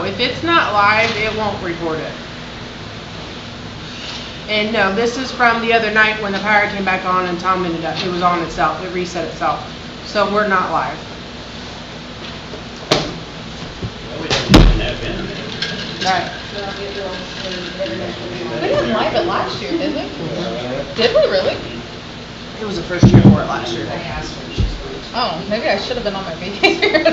No, if it's not live, it won't record it. And no, this is from the other night when the power came back on and Tom ended up, it was on itself, it reset itself. So we're not live. Well, we don't even have internet. Right. We didn't live it last year, did we? Did we really? It was the first year for it last year. Oh, maybe I should have been on my behavior.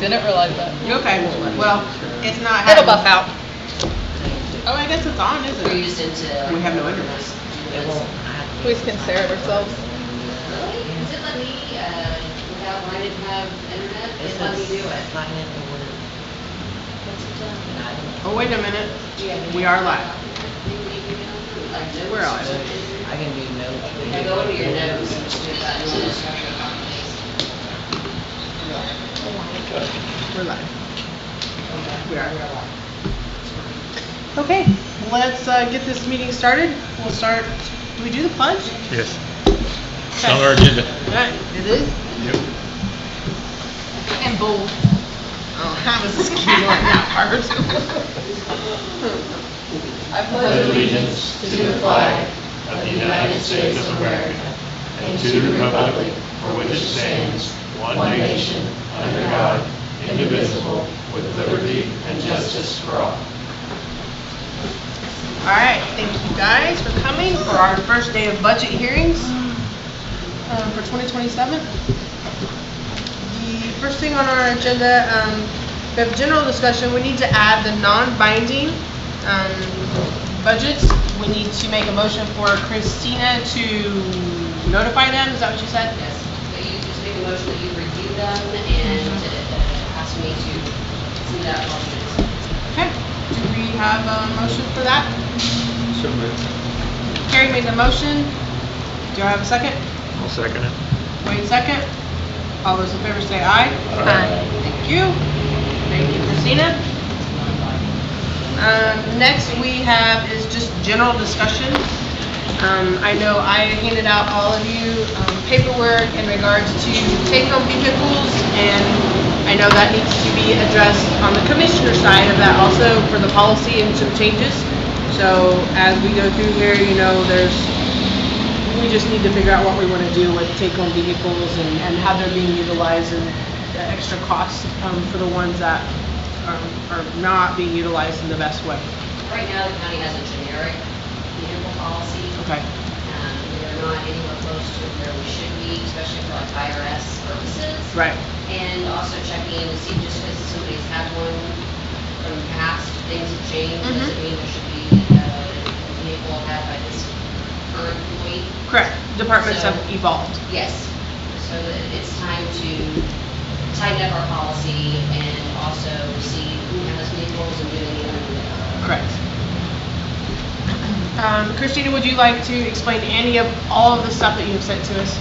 Didn't realize that. Okay, well, it's not It'll happening. buff out. Oh, I guess it's on, isn't it? We have no internet. We can stare at ourselves. Really? Does it let me, without wanting to have internet, it let me do it? Oh, wait a minute. We are live. We're live. I can do notes. Okay, go into your notes and just do that. We're live. We are. Okay, let's get this meeting started. We'll start. Do we do the pledge? Yes. It's on our agenda. Right, it is. Yep. And bold. Oh, that was a ski like that part. I Pledge allegiance to the flag of the United States of America and to the republic for which it stands, one nation, under God, indivisible, with liberty and justice for all. All right, thank you guys for coming for our first day of budget hearings for 2027. The first thing on our agenda, we have general discussion. We need to add the non-binding budgets. We need to make a motion for Christina to notify them. Is that what you said? Yes, but you just make a motion that you review them and ask me to see that motion. Okay. Do we have a motion for that? So moved. Carrie made the motion. Do I have a second? I'll second it. Wait a second. All those in favor say aye. Aye. Thank you. Thank you, Christina. Next we have is just general discussion. I know I handed out all of you paperwork in regards to take-home vehicles, and I know that needs to be addressed on the commissioner side of that also for the policy and some changes. So as we go through here, you know, we just need to figure out what we want to do with take-home vehicles and how they're being utilized and the extra costs for the ones that are not being utilized in the best way. Right now, the county has a generic vehicle policy. Okay. We are not anywhere close to where we should be, especially for like IRS purposes. Right. And also checking in to see just because somebody's had one from the past, things have changed, doesn't mean there should be a vehicle had by this current employee. Correct. Departments have evolved. Yes. So it's time to tighten up our policy and also see who has vehicles and do they need them. Correct. Christina, would you like to explain any of all of the stuff that you have sent to us?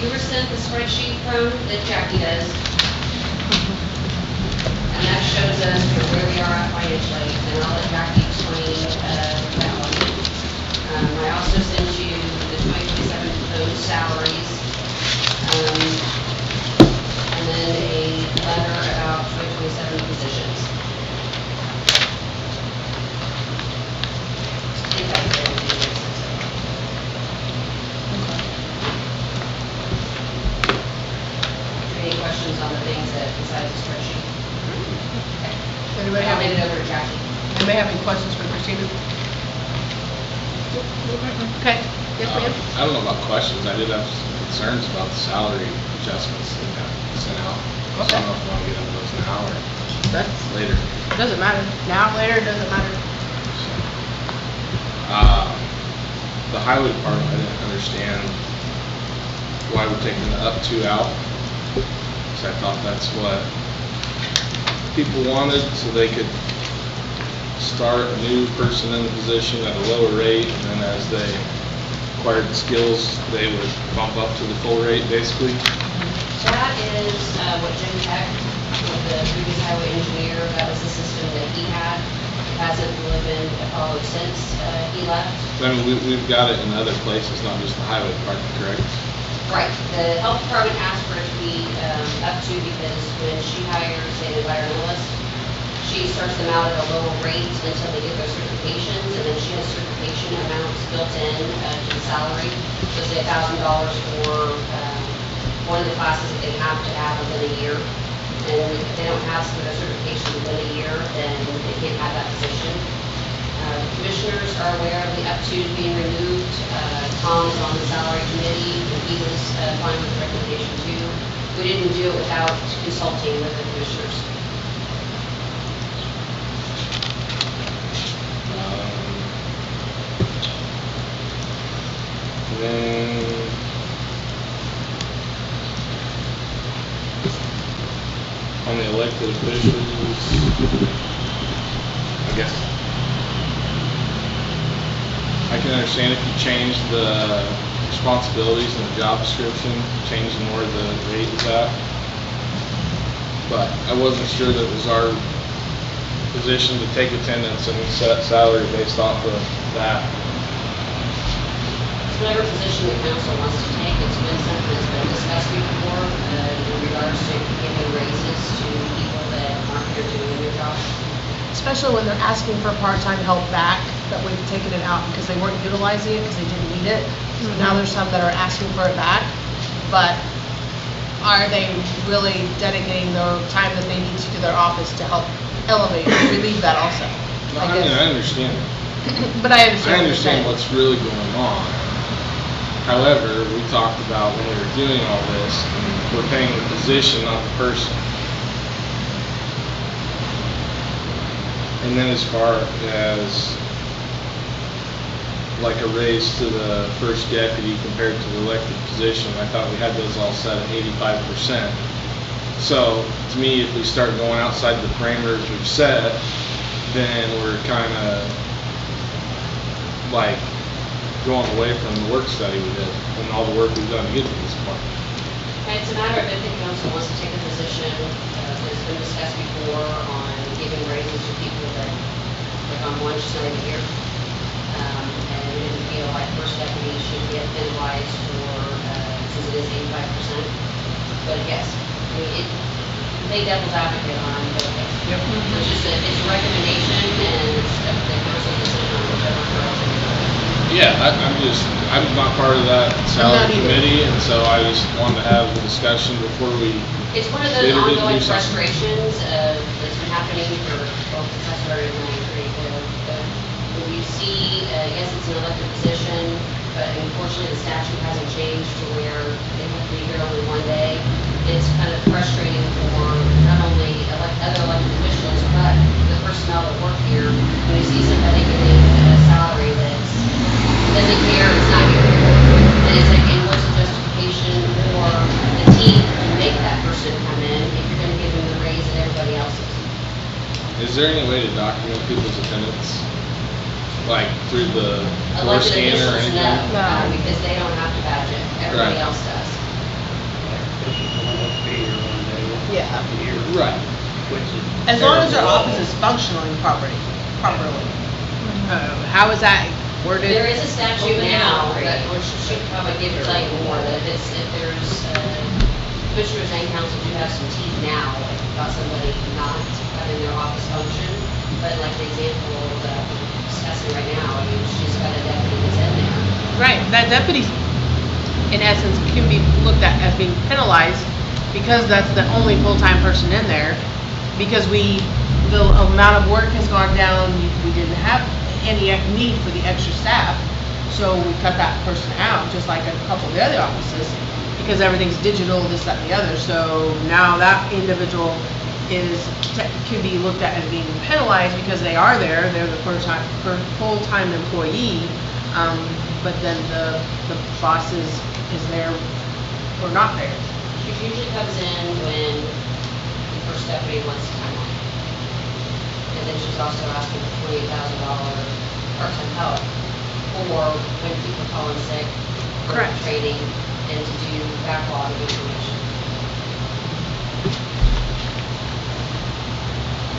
You were sent the spreadsheet from that Jackie does. And that shows us where we are at financially, and I'll let Jackie explain that one. I also sent you the 2027 proposed salaries, and then a letter about 2027 positions. I think that was everything that I sent so far. Any questions on the things that besides the spreadsheet? Okay. Anybody I'll have hand any, it over to Jackie. anybody have any questions for Christina? Okay. Yes, ma'am. I don't know about questions. I did have concerns about the salary adjustments that got sent out. Okay. I don't know if we want to get into those now or That's, later. it doesn't matter. Now, later, it doesn't matter. The highway department, I didn't understand why we're taking the up to out. So I thought that's what people wanted, so they could start a new person in the position at a lower rate, and then as they acquired the skills, they would bump up to the full rate, basically. That is what Jim Peck, with the previous highway engineer, that was the system that he had. hasn't really been followed since he left. I mean, we've got it in other places, not just the highway department, correct? Right, the health department asked for it to be up to, because when she hires an environmentalist, she starts them out at a lower rate until they get their certifications, and then she has certification amounts built in to the salary. So say $1,000 for one of the classes that they have to have within a year. And if they don't have some of their certification within a year, then they can't have that position. Commissioners are aware of the up to being removed. Tom is on the salary committee, and he was fine with the recommendation too. We didn't do it without consulting with the commissioners. Then on the elected officials, I guess I can understand if you change the responsibilities in the job description, changing where the rate is at. But I wasn't sure that it was our position to take attendance and set salary based off of that. It's whatever position the council wants to take. It's been something that's been discussed before in regards to giving raises to people that aren't here doing their job. Especially when they're asking for part-time help back, that we've taken it out because they weren't utilizing it because they didn't need it. So now there's some that are asking for it back, but are they really dedicating the time that they need to their office to help elevate, relieve that also? I mean, I understand. But I understand. I understand what's really going on. However, we talked about when we were doing all this, we're paying the position, not the person. And then as far as like a raise to the first deputy compared to the elected position, I thought we had those all set at 85%. So to me, if we start going outside the parameters we've set, then we're kind of like going away from the work study we did and all the work we've done to get to this point. And it's a matter of if the council wants to take a position that's been discussed before on giving raises to people that, like on one, just not even here. And we didn't feel like first deputy should get penalized for, since it is 85%. But yes, I mean, they devil's advocate on both ways. Yep. It's just it's a recommendation, and it's the council decision on whichever direction they go. Yeah, I'm not part of that salary committee, and so I just wanted to have the discussion before we. It's one of those ongoing frustrations that's been happening for, well, since I started in '93. When you see, yes, it's an elected position, but unfortunately the statute hasn't changed to where they have to be here only one day. It's kind of frustrating for not only other elected officials, but the personnel that work here. When you see somebody getting a salary that's doesn't care, it's not here. And it's like, and what's the justification for the team to make that person come in if you're going to give them the raise that everybody else is? Is there any way to document people's attendance? Like through the door Elected scanner or officials, anything? no, because they don't have to badge it. Everybody Right. else does. Yeah. Right. As long as their office is functioning properly. How is that worded? There is a statute now, that, which should probably give it tell you more, that if there's, commissioners and council do have some teeth now, like about somebody not having their office function, but like the example that we're discussing right now, I mean, she's got a deputy that's in there. Right, that deputy, in essence, can be looked at as being penalized because that's the only full-time person in there. Because the amount of work has gone down, we didn't have any need for the extra staff, so we cut that person out, just like a couple of the other offices, because everything's digital, this, that, and the other. So now that individual can be looked at as being penalized because they are there, they're the full-time employee, but then the boss is there or not there. She usually comes in when the first deputy wants time off. And then she's also asking for $28,000 part-time help, or when people call in sick, for Correct. training, and to do backlog of information.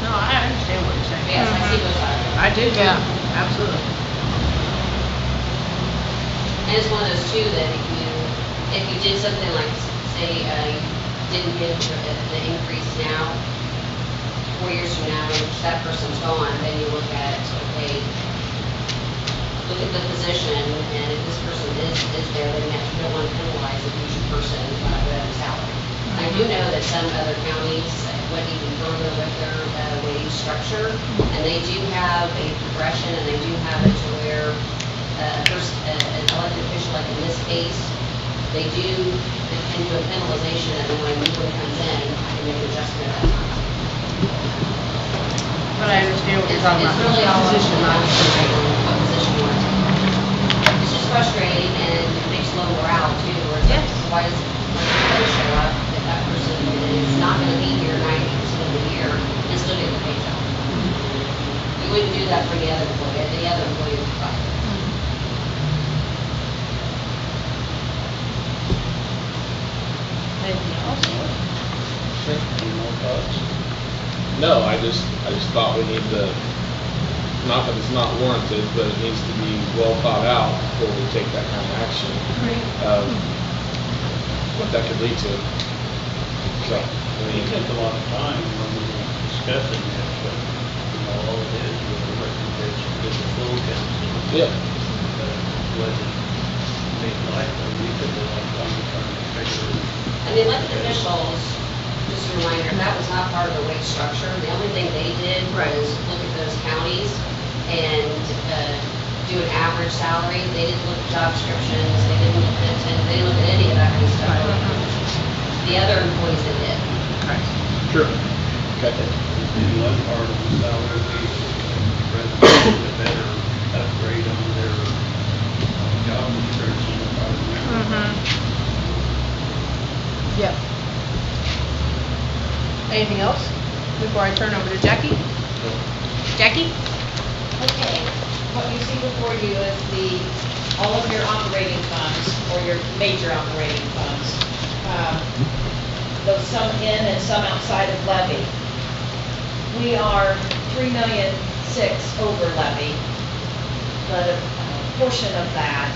No, I understand what you're saying. Yes, I see both sides. I did, yeah, absolutely. And it's one of those too that if you did something like, say, you didn't give the increase now, 4 years from now, and that person's gone, then you look at, okay, look at the position, and if this person is there, then you don't want to penalize a future person with a salary. I do know that some other counties went even further with their wage structure, and they do have a progression, and they do have it to where first, an elected official, like in this case, they can do a penalization, and then when a new one comes in, I can make an adjustment at that time. But I understand what you're talking about. It's really all Position, not what position you want to take. It's just frustrating, and it makes low morale too, where it's like, Yes. why does they show up if that person is not gonna be here 90% of the year and still get the paycheck? You wouldn't do that for the other employee would be fired. Anything else? Any more thoughts? No, I just thought we need to, not that it's not warranted, but it needs to be well thought out before we take that kind of action. What that could lead to. So, I It mean, took a lot of time when we were discussing this, but, all it is was a recommendation to the full council. yeah, Wasn't made likely, we took a lot of time trying to figure it. And the elected officials, just a reminder, that was not part of the wage structure. The only thing they did was look at those counties and do an average salary. They didn't look at job descriptions, they didn't look at they didn't look at any of that kind of stuff. The other employees they did. sure. Okay. In one part of the salary, rather than a better upgrade on their job description, if I remember. Yep. Anything else before I turn over to Jackie? Jackie? Okay, what you see before you is all of your operating funds, or your major operating funds. Those some in and some outside of levy. We are 3,600,000 over levy. But a portion of that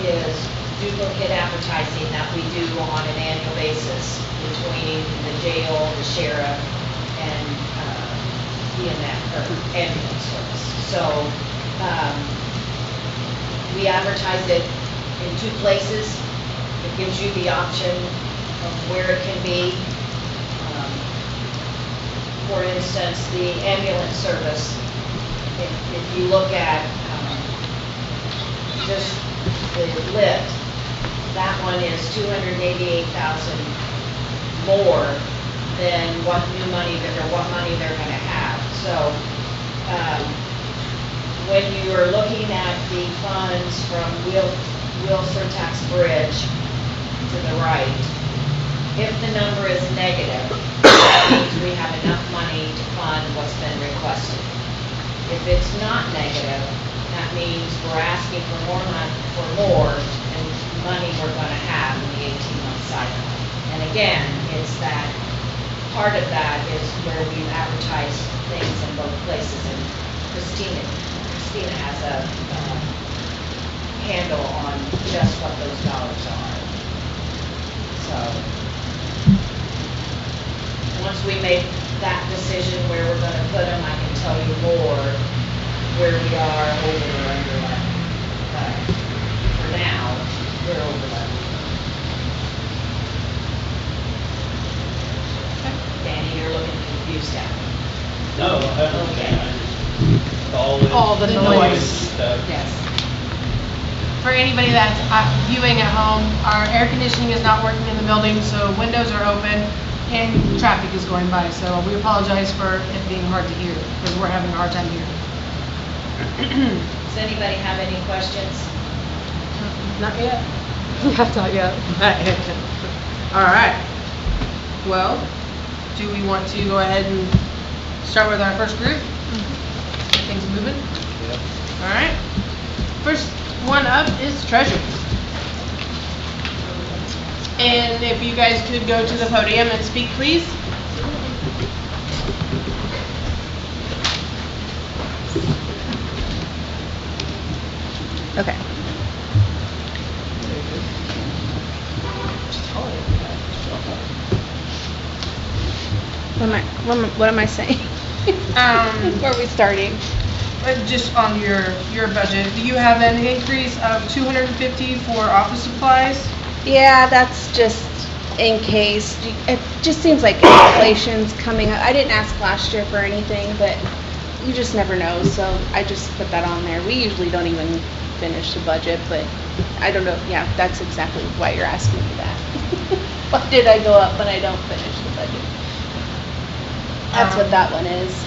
is duplicate advertising that we do on an annual basis between the jail, the sheriff, and EMS, or ambulance service. So, we advertise it in 2 places. It gives you the option of where it can be. For instance, the ambulance service, if you look at just the lift, that one is 288,000 more than what money they're gonna have. So, when you are looking at the funds from Wheel Surtax Bridge to the right, if the number is negative, that means we have enough money to fund what's been requested. If it's not negative, that means we're asking for more money, and money we're gonna have in the 18-month cycle. And again, it's that, part of that is where we've advertised things in both places, and Christina has a handle on just what those dollars are. So, once we make that decision where we're gonna put them, I can tell you more where we are over or under levy. But for now, we're over levy. Danny, you're looking confused at me. No, I understand, I just, all the this noise. and stuff. Yes. For anybody that's viewing at home, our air conditioning is not working in the building, so windows are open and traffic is going by. So we apologize for it being hard to hear, because we're having a hard time hearing. Does anybody have any questions? Not yet. Not yet. All right. Well, do we want to go ahead and start with our first group? Get things moving? Yep. All right. First one up is treasurer. And if you guys could go to the podium and speak, please. Okay. What am I saying? Where are we starting? Just on your budget, do you have an increase of 250 for office supplies? Yeah, that's just in case. It just seems like inflation's coming up. I didn't ask last year for anything, but you just never know, so I just put that on there. We usually don't even finish the budget, but I don't know. Yeah, that's exactly why you're asking me that. Why did I go up when I don't finish the budget? That's what that one is.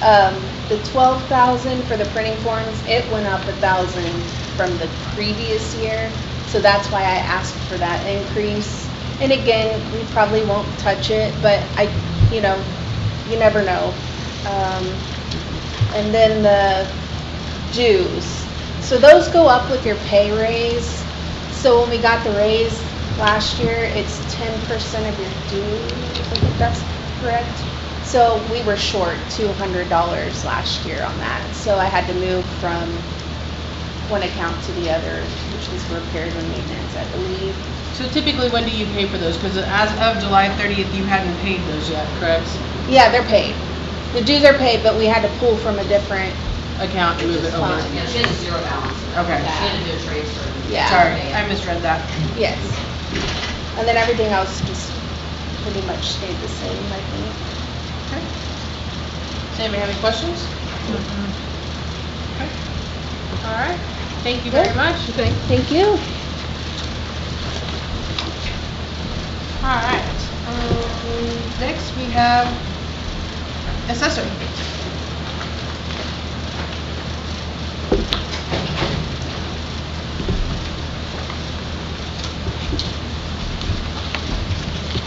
The 12,000 for the printing forms, it went up 1,000 from the previous year, so that's why I asked for that increase. And again, we probably won't touch it, but you never know. And then the dues. So those go up with your pay raise. So when we got the raise last year, it's 10% of your dues. I think that's correct. So we were short $200 last year on that. So I had to move from one account to the other, which was repairs and maintenance, I believe. So typically, when do you pay for those? Because as of July 30th, you hadn't paid those yet, correct? Yeah, they're paid. The dues are paid, but we had to pull from a different, Account to move it over. Fine. Yeah, she has a zero balance. Okay. She had to do a transfer. Yeah. Sorry, I misread that. yes. And then everything else just pretty much stayed the same, I think. Okay. Does anybody have any questions? Okay. All right. Thank you very much. Thank you. All right. Next, we have assessor.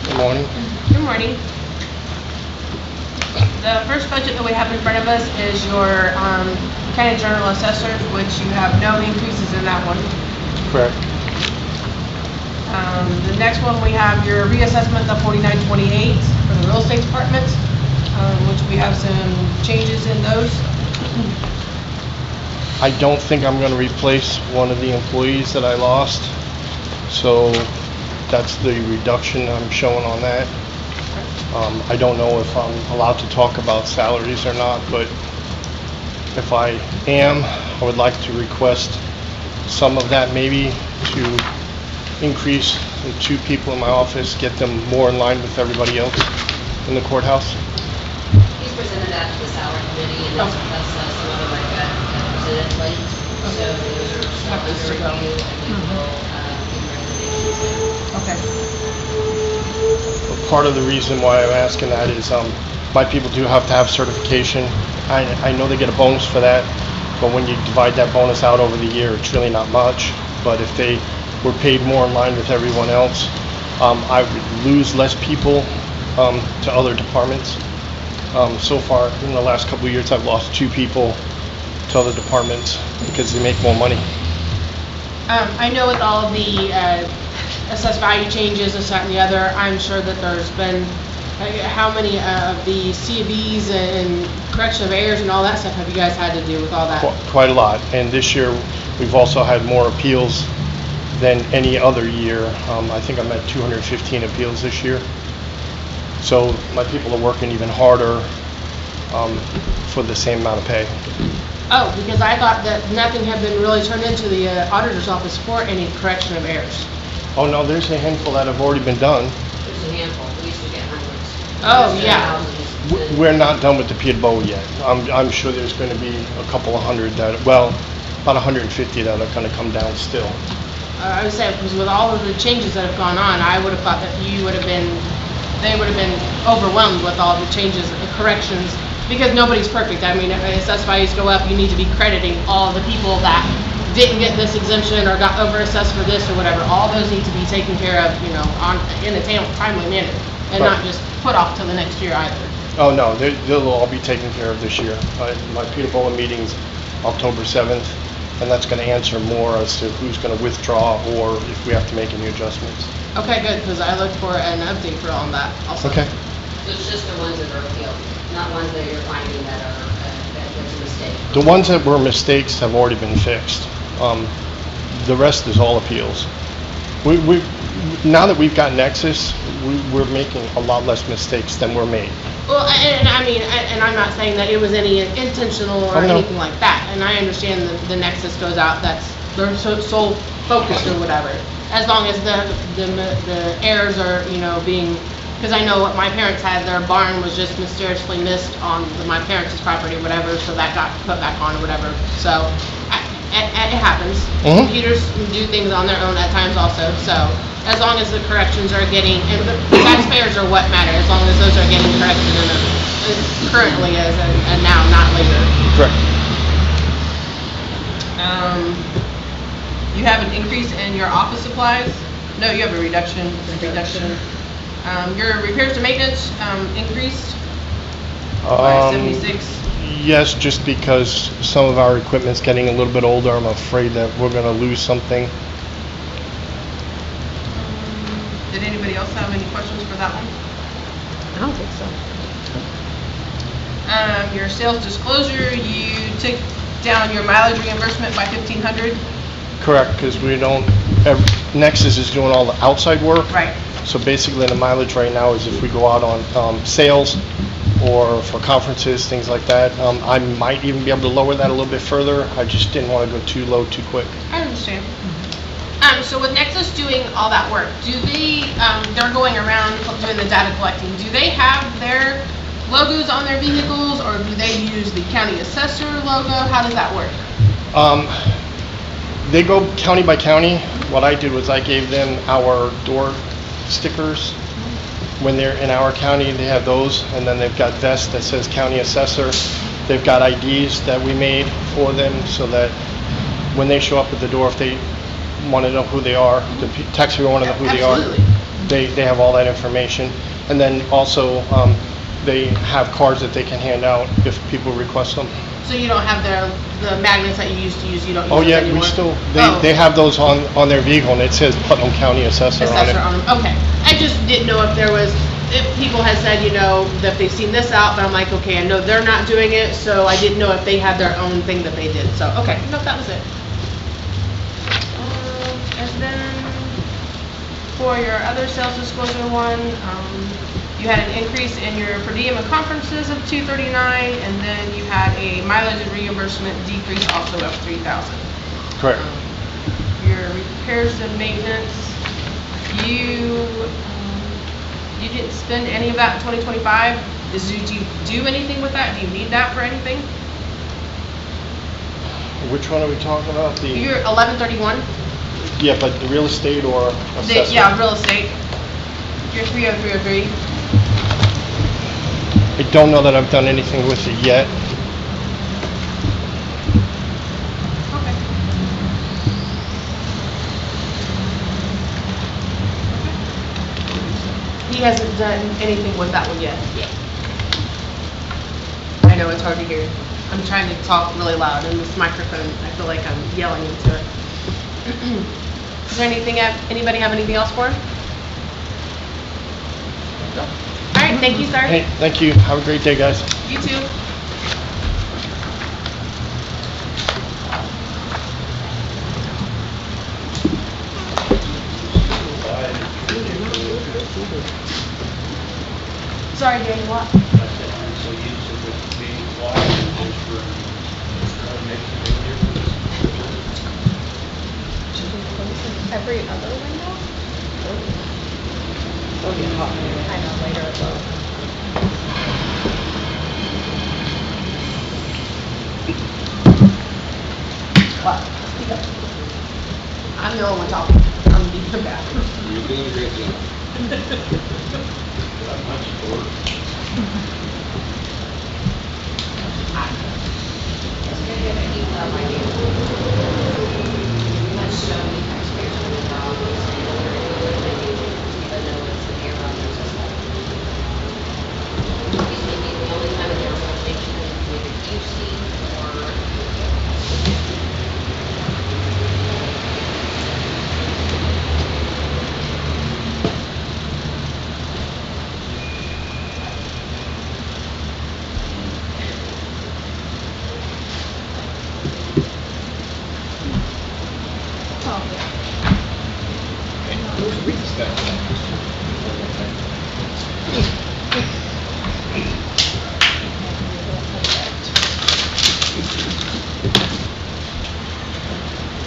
Good morning. Good morning. The first budget that we have in front of us is your county general assessors, which you have no increases in that one. Correct. The next one, we have your reassessment of 4928 for the real estate department, which we have some changes in those. I don't think I'm going to replace one of the employees that I lost, so that's the reduction I'm showing on that. I don't know if I'm allowed to talk about salaries or not, but if I am, I would like to request some of that maybe to increase the 2 people in my office, get them more in line with everybody else in the courthouse. He's presented that to the salary committee, and that's some of like that presented late. So those are stuff under review, and we will give recommendations. Okay. Part of the reason why I'm asking that is my people do have to have certification. I know they get a bonus for that, but when you divide that bonus out over the year, it's really not much. But if they were paid more in line with everyone else, I would lose less people to other departments. So far, in the last couple of years, I've lost 2 people to other departments because they make more money. I know with all of the assessed value changes, this, that, and the other, I'm sure that there's been, how many of the CVs and correction of errors and all that stuff have you guys had to do with all that? Quite a lot. And this year, we've also had more appeals than any other year. I think I'm at 215 appeals this year. So my people are working even harder for the same amount of pay. Oh, because I thought that nothing had been really turned into the auditor's office for any correction of errors. Oh, no, there's a handful that have already been done. There's a handful, we used to get hundreds. Oh, There's yeah. thousands. We're not done with the PIDBO yet. I'm sure there's going to be a couple of hundred that, well, about 150 that are going to come down still. I would say, because with all of the changes that have gone on, I would have thought that they would have been overwhelmed with all the changes, the corrections, because nobody's perfect. I mean, if assessed values go up, you need to be crediting all the people that didn't get this exemption or got overassessed for this or whatever. All those need to be taken care of, in a timely manner, and not just put off till the next year either. Oh, no, they'll all be taken care of this year. My PIDBO meeting's October 7th, and that's going to answer more as to who's going to withdraw or if we have to make any adjustments. Okay, good, because I looked for an update for all that also. Okay. So it's just the ones that are appealed, not ones that you're finding that are, that there's a mistake. The ones that were mistakes have already been fixed. The rest is all appeals. We now that we've got Nexus, we're making a lot less mistakes than were made. Well, and I mean, and I'm not saying that it was any intentional or Oh, no. anything like that, and I understand the Nexus goes out, that's their sole focus or whatever, as long as the errors are, you know, being, because I know what my parents had, their barn was just mysteriously missed on my parents' property or whatever, so that got put back on or whatever, so, it happens. Mhm. Computers do things on their own at times also, so, as long as the corrections are getting, and the taxpayers are what matter, as long as those are getting corrected currently as and now, not later. Correct. You have an increase in your office supplies? No, you have a reduction. Your repairs and maintenance, increased by 76. Yes, just because some of our equipment's getting a little bit older, I'm afraid that we're gonna lose something. Did anybody else have any questions for that one? I don't think so. Your sales disclosure, you took down your mileage reimbursement by 1,500. Correct, because we don't, Nexus is doing all the outside work. Right. So basically, the mileage right now is if we go out on sales or for conferences, things like that. I might even be able to lower that a little bit further. I just didn't want to go too low too quick. I understand. So with Nexus doing all that work, do they, they're going around doing the data collecting, do they have their logos on their vehicles, or do they use the county assessor logo? How does that work? They go county by county. What I did was I gave them our door stickers. When they're in our county, they have those, and then they've got vests that says county assessor. They've got IDs that we made for them so that when they show up at the door, if they want to know who they are, the taxpayer want to know who they are, Absolutely. they have all that information. And then also, they have cards that they can hand out if people request them. So you don't have the magnets that you used to use, you don't use Oh those yeah, anymore? we still, Oh. they have those on their vehicle, and it says Putnam County Assessor on it. Assessor on them, okay. I just didn't know if there was, if people had said, you know, that they've seen this out, but I'm like, okay, I know they're not doing it, so I didn't know if they had their own thing that they did, so, okay, no, that was it. And then, for your other sales disclosure one, you had an increase in your per diem and conferences of $239, and then you had a mileage reimbursement decrease also of $3,000. Correct. Your repairs and maintenance, you didn't spend any of that in 2025. Did you do anything with that? Do you need that for anything? Which one are we talking about? You're 1131. Yeah, but the real estate or assessment? Yeah, real estate. You're 30303. I don't know that I've done anything with it yet. Okay. He hasn't done anything with that one yet. I know it's hard to hear. I'm trying to talk really loud in this microphone. I feel like I'm yelling into it. Is there anything, anybody have anything else for him? No. All right, thank you, sir. Hey, thank you. Have a great day, guys. You too. Sorry, Danny, what? So use it with being quiet and for making a big difference. Every other window? Oh, yeah. I know, later it will. What? I'm the only one talking. I'm gonna be the bathroom. You're doing a great job. Not much work. Oh,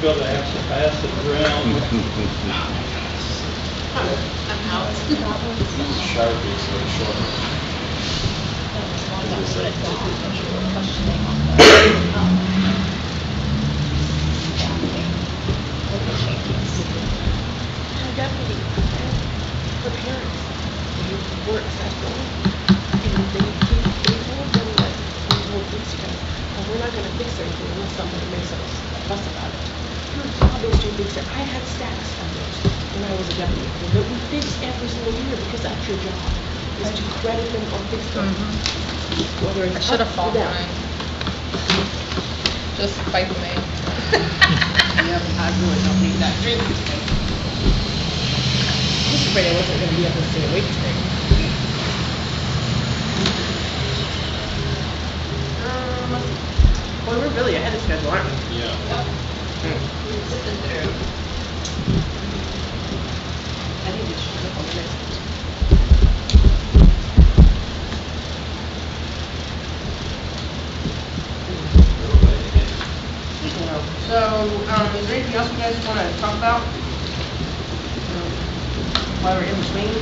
Gonna have to pass it around. I'm out. Sharpie, so it's short. Deputy, her parents, they work separately, and they told them that, they told police guys, oh, we're not gonna fix anything unless somebody makes us a fuss about it. Her father's too big, said, I had stacks of those when I was a deputy, that we fix every single year because that's your job, is to credit them or fix them. Whether it's I should have up or fought down. mine. Just fight with me. Yep, I really don't need that drink today. I was afraid I wasn't gonna be able to stay awake today. Well, we're really ahead of schedule, aren't we? Yeah. Zipping through. I think we should flip on the next. So, is there anything else you guys want to talk about? While we're in between?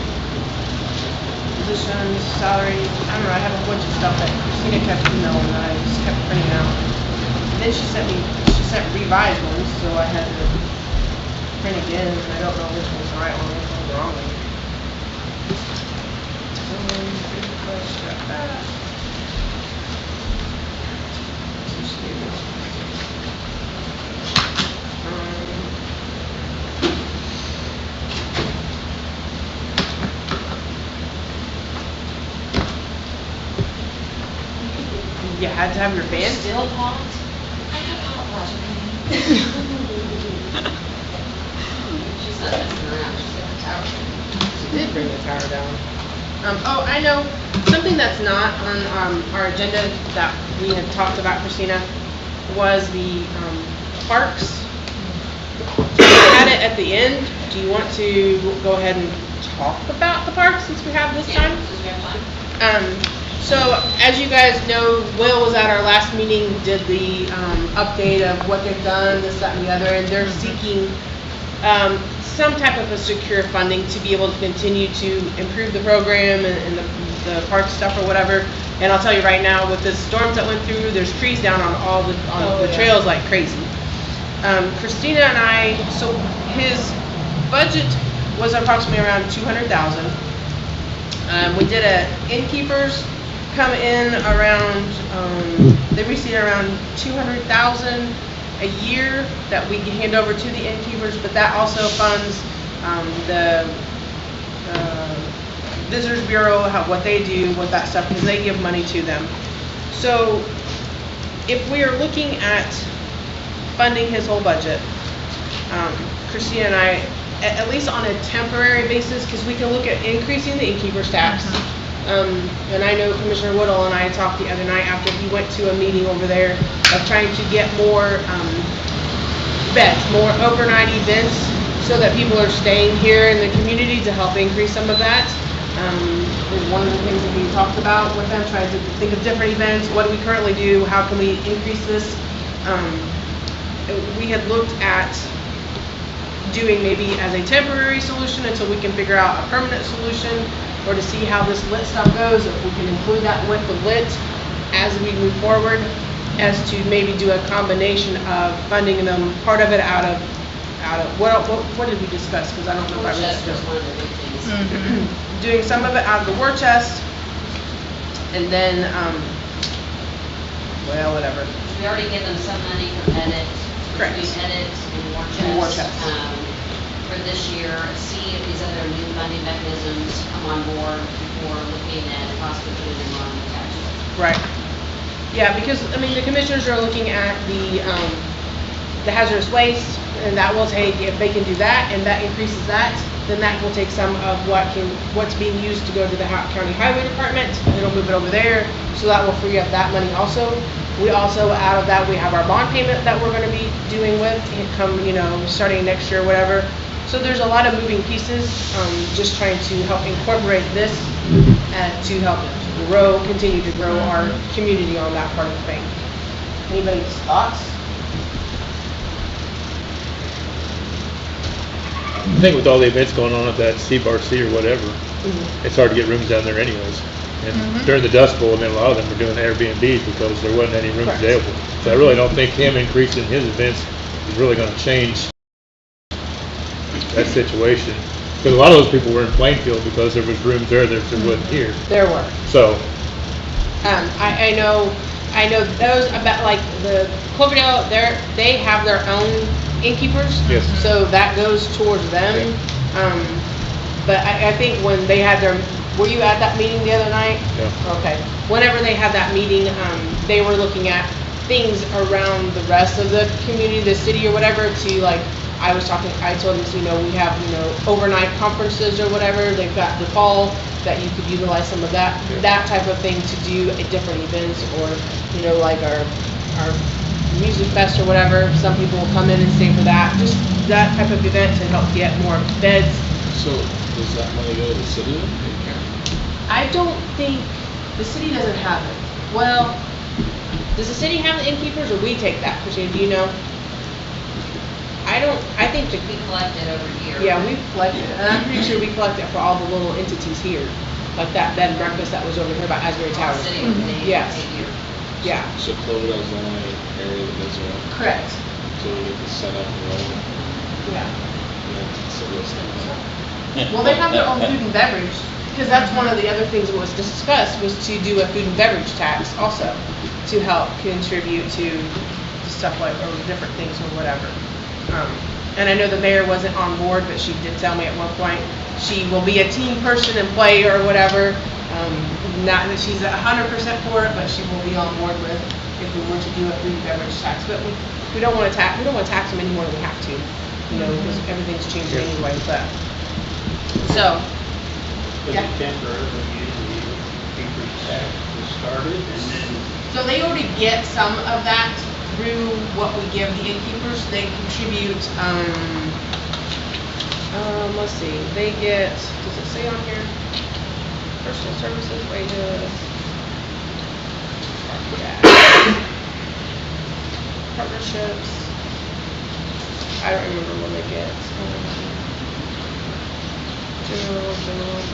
Positions, salary, I don't know, I have a bunch of stuff that Christina kept emailing that I just kept printing out. And then she sent revised ones, so I had to print again, and I don't know which one's the right one, which one's the wrong one. Scrap that. Two students. You had to have your band? Still hot? I got hot water. She's not messing around, she's got the tower. She did bring the tower down. Oh, I know, something that's not on our agenda that we had talked about, Christina, was the parks. We had it at the end. Do you want to go ahead and talk about the parks since we have this time? Since we have time. So, as you guys know, Will was at our last meeting, did the update of what they've done, this, that, and the other, and they're seeking some type of a secure funding to be able to continue to improve the program and the park stuff or whatever. And I'll tell you right now, with the storms that went through, there's trees down on all the trails like crazy. Christina and I, so his budget was approximately around $200,000. We did a innkeepers come in around, they received around $200,000 a year that we can hand over to the innkeepers, but that also funds the Visitors Bureau, what they do with that stuff, because they give money to them. So if we are looking at funding his whole budget, Christina and I, at least on a temporary basis, because we can look at increasing the innkeeper's tax. And I know Commissioner Woodall and I talked the other night after he went to a meeting over there of trying to get more events, more overnight events, so that people are staying here in the community to help increase some of that. Is one of the things that we talked about with them, trying to think of different events. What do we currently do? How can we increase this? We had looked at doing maybe as a temporary solution until we can figure out a permanent solution, or to see how this lit stuff goes, if we can include that with the lit as we move forward, as to maybe do a combination of funding them, part of it out of what did we discuss? Because I don't know if I War chest was really one of the big things. doing some of it out of the war chest, and then well, whatever. We already give them some money for edit. Correct. Between edit and war And war chest. chest. For this year, see if these other new funding mechanisms come on board before looking at possibly putting them on the tax rate. Right. Yeah, because, I mean, the commissioners are looking at the hazardous waste, and that will take, if they can do that, and that increases that, then that will take some of what's being used to go to the county highway department, and it'll move it over there, so that will free up that money also. We also, out of that, we have our bond payment that we're gonna be doing with, starting next year, whatever. So there's a lot of moving pieces, just trying to help incorporate this to help grow, continue to grow our community on that part of the thing. Anybody's thoughts? I think with all the events going on at that CBRC or whatever, it's hard to get rooms down there anyways. And during the Dust Bowl, I mean, a lot of them were doing Airbnb because there wasn't any rooms Correct. available. So I really don't think him increasing his events is really gonna change that situation. Because a lot of those people were in Plainfield because there was rooms there that there wasn't here. There were. So, I know those about like the Cloverdale, they have their own innkeepers. Yes. So that goes towards them. But I think when they had their, were you at that meeting the other night? Yeah. Okay. Whenever they had that meeting, they were looking at things around the rest of the community, the city or whatever to like, I told them, we have, overnight conferences or whatever. They've got the fall that you could utilize some of that, that type of thing to do at different events or, like our music fest or whatever. Some people will come in and stay for that. Just that type of event to help get more beds. So does that money go to the city or the county? I don't think, the city doesn't have it. Well, does the city have the innkeepers or we take that? Christina, do you know? I think We collect it over here. yeah, we collect it, and I'm pretty sure we collect it for all the little entities here, like that bed and breakfast that was over here by Asbury Towers. City of the Yes. here. Yeah, So Cloverdale's the only area that does it, correct. so we get to set up and roll, Yeah. and then so those things. Well, they have their own food and beverage, because that's one of the other things that was discussed, was to do a food and beverage tax also, to help contribute to stuff like, or different things or whatever. And I know the mayor wasn't on board, but she did tell me at one point, she will be a team person and play or whatever. Not that she's 100% for it, but she will be on board with if we were to do a food and beverage tax. But we don't want to tax them any more than we have to, because everything's changing anyway, but. So, But yeah. they temporarily usually increase tax was started and then So they already get some of that through what we give the innkeepers. They contribute, let's see, they get, does it say on here? Personal services, wages. Yeah. Partnerships. I don't remember what they get. General,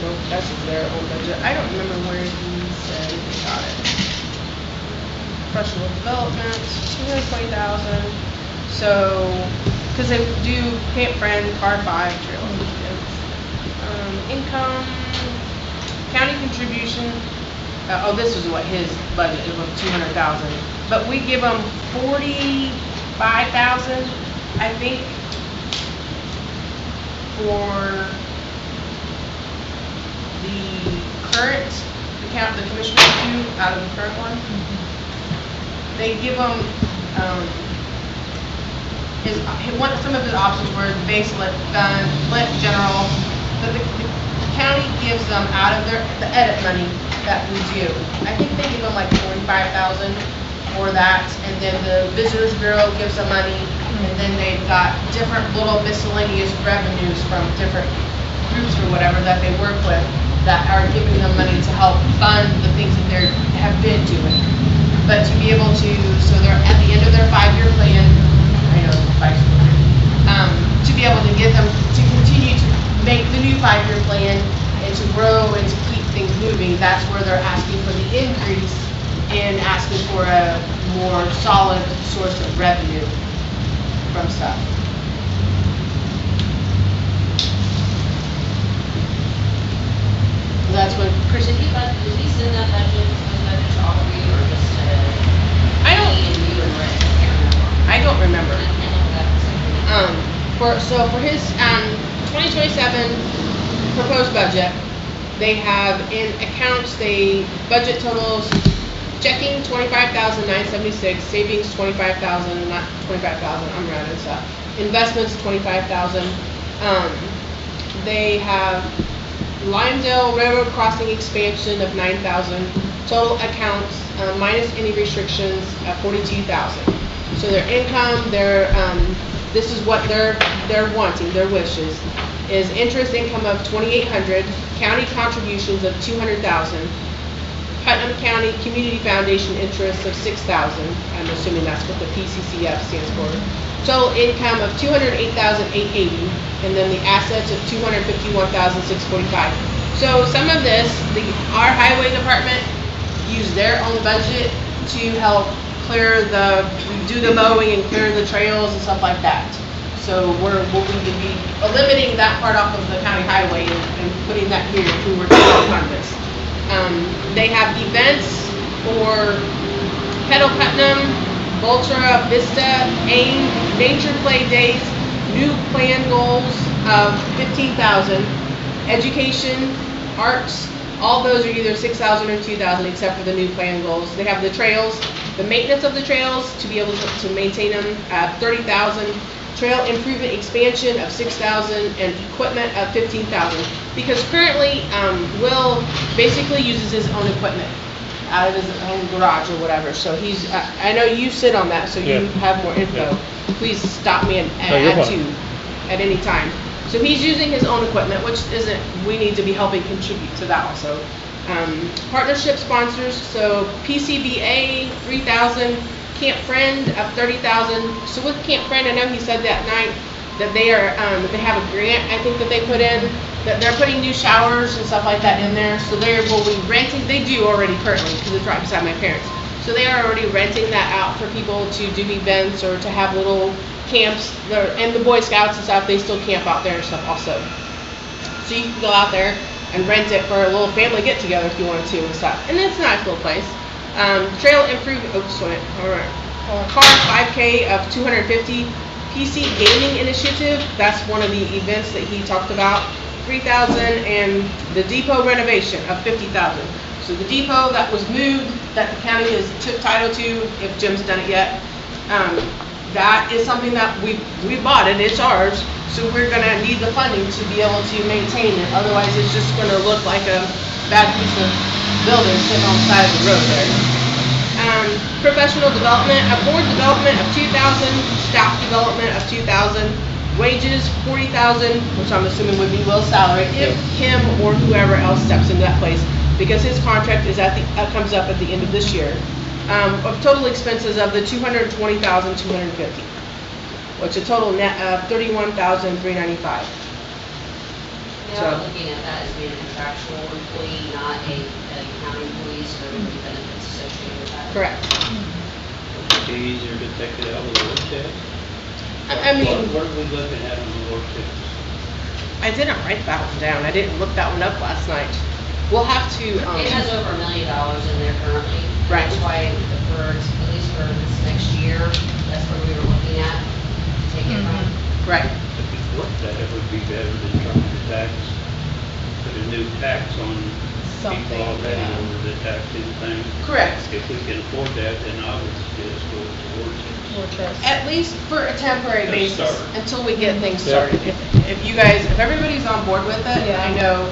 no, that's their own budget. I don't remember where he said he got it. Professional development, 220,000. So, because they do Camp Friend, Car 5, trail income, county contribution. This is what his budget is, was 200,000. But we give them 45,000, I think, for the current account, the commissioner two out of the current one. They give him, some of his options were the base lit fund, lit general, but the county gives them out of the edit money that we do. I think they give them like 45,000 for that, and then the Visitors Bureau gives them money, and then they've got different little miscellaneous revenues from different groups or whatever that they work with that are giving them money to help fund the things that they have been doing. But to be able to, so they're at the end of their 5-year plan, I know, 5 year plan, to be able to get them to continue to make the new 5-year plan and to grow and to keep things moving, that's where they're asking for the increase and asking for a more solid source of revenue from stuff. That's what Chris, did he send that budget, to all of you, or just, I don't- me and you and Rick? I can't remember. I don't remember. I know that. For his 2027 proposed budget, they have in accounts, they budget totals, checking 25,976, savings 25,000, not 25,000, I'm rounding stuff. Investments 25,000. They have Limedale Railroad Crossing expansion of 9,000. Total accounts minus any restrictions 42,000. So their income, their this is what they're wanting, their wishes, is interest income of 2,800, county contributions of 200,000, Putnam County Community Foundation interest of 6,000, I'm assuming that's what the PCCF stands for. Total income of 208,880, and then the assets of 251,645. So some of this, our highway department use their own budget to help do the mowing and clear the trails and stuff like that. So we'll need to be eliminating that part off of the county highway and putting that here if we were to work on this. They have events for Kettle Putnam, Ultra Vista, AIM, Nature Play Days, new plan goals of 15,000, education, arts, all those are either 6,000 or 2,000 except for the new plan goals. They have the trails, the maintenance of the trails to be able to maintain them at 30,000, trail improvement expansion of 6,000, and equipment of 15,000. Because currently, Will basically uses his own equipment out of his own garage or whatever. So he's, I know you sit on that, so you have more info. Please stop me and add to at any time. So he's using his own equipment, which isn't, we need to be helping contribute to that also. Partnership sponsors, so PCBA 3,000, Camp Friend of 30,000. So with Camp Friend, I know he said that night that they are, they have a grant, I think, that they put in, that they're putting new showers and stuff like that in there. So they will be renting, they do already currently, because it's right beside my parents. So they are already renting that out for people to do events or to have little camps. And the Boy Scouts and stuff, they still camp out there and stuff also. So you can go out there and rent it for a little family get together if you want to and stuff. And it's a nice little place. Trail improvement, car 5K of 250. PC Gaming Initiative, that's one of the events that he talked about, 3,000, and the depot renovation of 50,000. So the depot that was moved, that the county has took title to, if Jim's done it yet, that is something that we bought it, it's ours, so we're gonna need the funding to be able to maintain it, otherwise it's just gonna look like a bad piece of building sitting on the side of the road there. Professional development, board development of 2,000, staff development of 2,000, wages 40,000, which I'm assuming would be Will's salary, if him or whoever else steps into that place, because his contract is comes up at the end of this year. Of total expenses of the 220,250, which a total net of 31,395. Now we're looking at that as being a contractual employee, not a county employee, so there would be benefits associated with that. Correct. It'd be easier to take it out with a work check. I mean, What are we looking at on the work checks? I didn't write that one down. I didn't look that one up last night. We'll have to. It has over $1 million in there currently. Right. That's why at least for this next year, that's where we were looking at to take it from. Right. If it's worth that, it would be better than trying to tax, put a new tax on people already over the tax anything. Correct. If we can afford that, then I would suggest going towards it. At least for a temporary Just basis start. until we get things started. If you guys, if everybody's on board with it, I know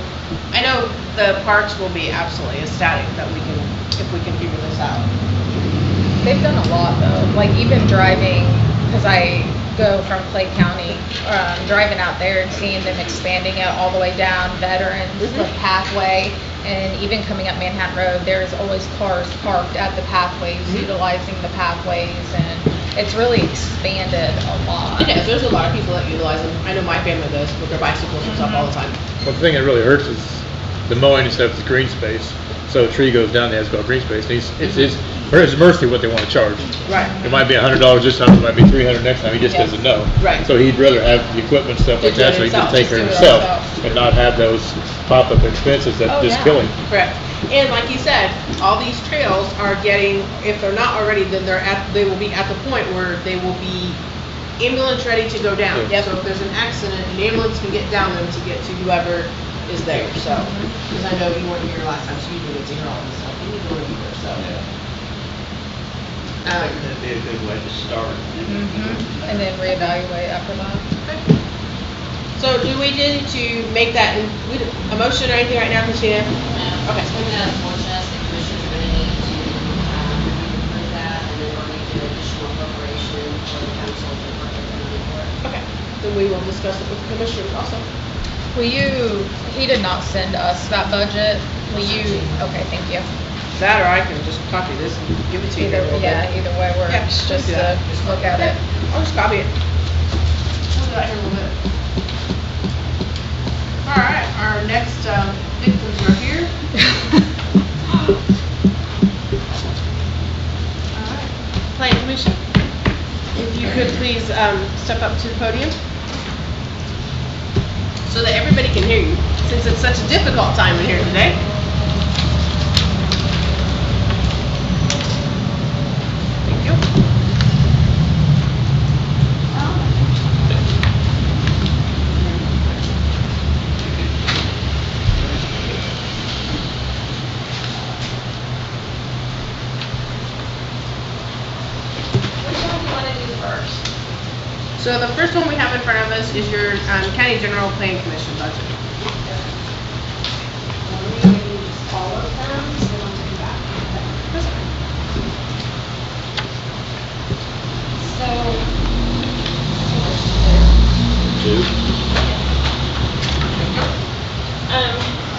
the parks will be absolutely ecstatic that if we can figure this out. They've done a lot though, like even driving, because I go from Clay County, driving out there and seeing them expanding it all the way down Veterans, the pathway, and even coming up Manhattan Road, there's always cars parked at the pathways, utilizing the pathways, and it's really expanded a lot. It is. There's a lot of people that utilize them. I know my family does with their bicycles and stuff all the time. Well, the thing that really hurts is the mowing and stuff is green space. So a tree goes down, they have to go green space. And it's his mercy what they want to charge. Right. It might be $100 this time, it might be $300 next time. He just doesn't know. Right. So he'd rather have the equipment and stuff like Do it that, so he can himself. take care of Just do it himself and not have those pop-up expenses that just kill him. Correct. And like you said, all these trails are getting, if they're not already, then they will be at the point where they will be ambulance ready to go down. Yeah. So if there's an accident, an ambulance can get down them to get to whoever is there. So, because I know you weren't here last time, so you didn't get to hear all this stuff. You need to be here, so. I think that'd be a good way to start. And then reevaluate after that. So do we need to make that a motion or anything right now, Christina? Okay. It's going to unfortunate, the commissioners are going to need to approve that, and then we're going to do additional appropriation for the council to work with the money for it. then we will discuss it with the commissioners also. He did not send us that budget. Will you, okay, thank you. That or I can just copy this and give it to you here in a little bit. Either way Yeah, works, let's just do that. to look at it. I'll just copy it. I'll do that here in a little bit. All right, our next victims are here. All right, Planning Commission, if you could please step up to the podium so that everybody can hear you, since it's such a difficult time in here today. Thank you. Which one do you want to do first? So the first one we have in front of us is your County General Plan Commission budget. Well, we use all of them, so then I'll come back. So.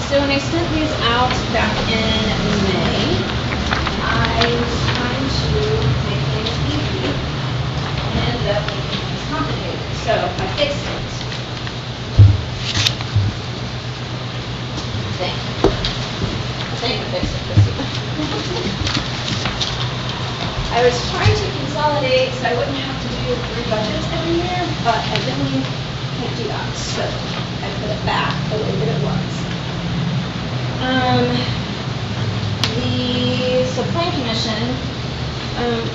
So when I sent these out back in May, I was trying to make things easy and ended up making things complicated. So I fixed it. I think I fixed it, Chrissy. I was trying to consolidate so I wouldn't have to do 3 budgets every year, but I really can't do that. So I put it back the way that it was. The Plan Commission,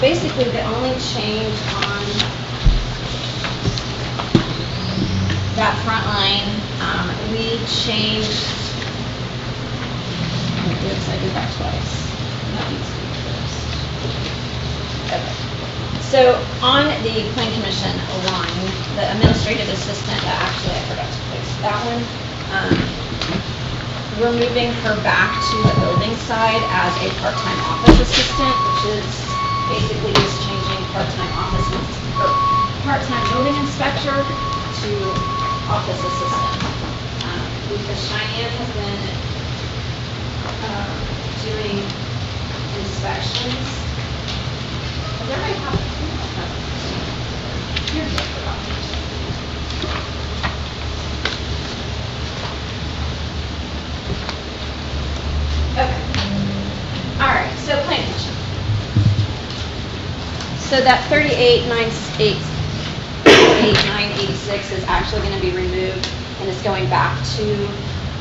basically the only change on that front line, we changed, oops, I did that twice. That needs to be first. Okay. So on the Plan Commission line, the administrative assistant, actually I forgot to place that one. We're moving her back to the building side as a part-time office assistant, which is basically just changing part-time part-time building inspector to office assistant. Because Cheyenne has been doing inspections. Does everybody have? Here's what I forgot. Okay. All right, so Plan Commission. So that 38,986 is actually going to be removed and is going back to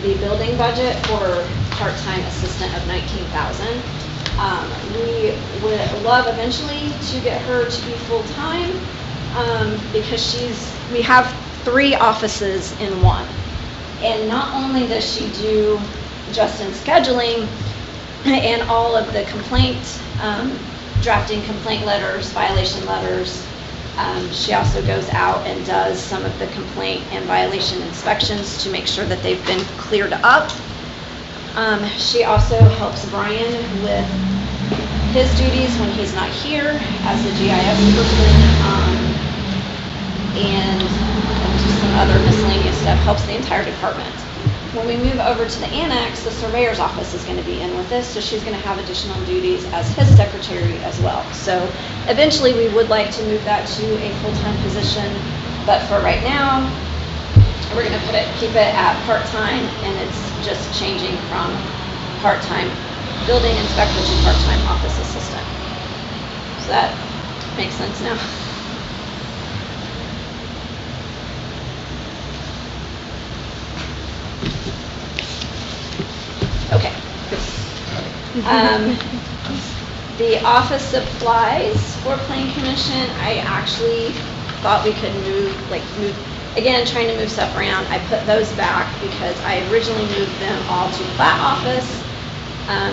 the building budget for part-time assistant of 19,000. We would love eventually to get her to be full-time because we have 3 offices in one. And not only does she do just in scheduling and all of the complaints, drafting complaint letters, violation letters. She also goes out and does some of the complaint and violation inspections to make sure that they've been cleared up. She also helps Brian with his duties when he's not here as the GIS person, and just some other miscellaneous stuff, helps the entire department. When we move over to the annex, the surveyor's office is going to be in with this, so she's going to have additional duties as his secretary as well. So eventually we would like to move that to a full-time position, but for right now, we're going to keep it at part-time, and it's just changing from part-time building inspector to part-time office assistant. Does that make sense now? Okay. The office supplies for Plan Commission, I actually thought we could move, again, trying to move stuff around. I put those back because I originally moved them all to Plat Office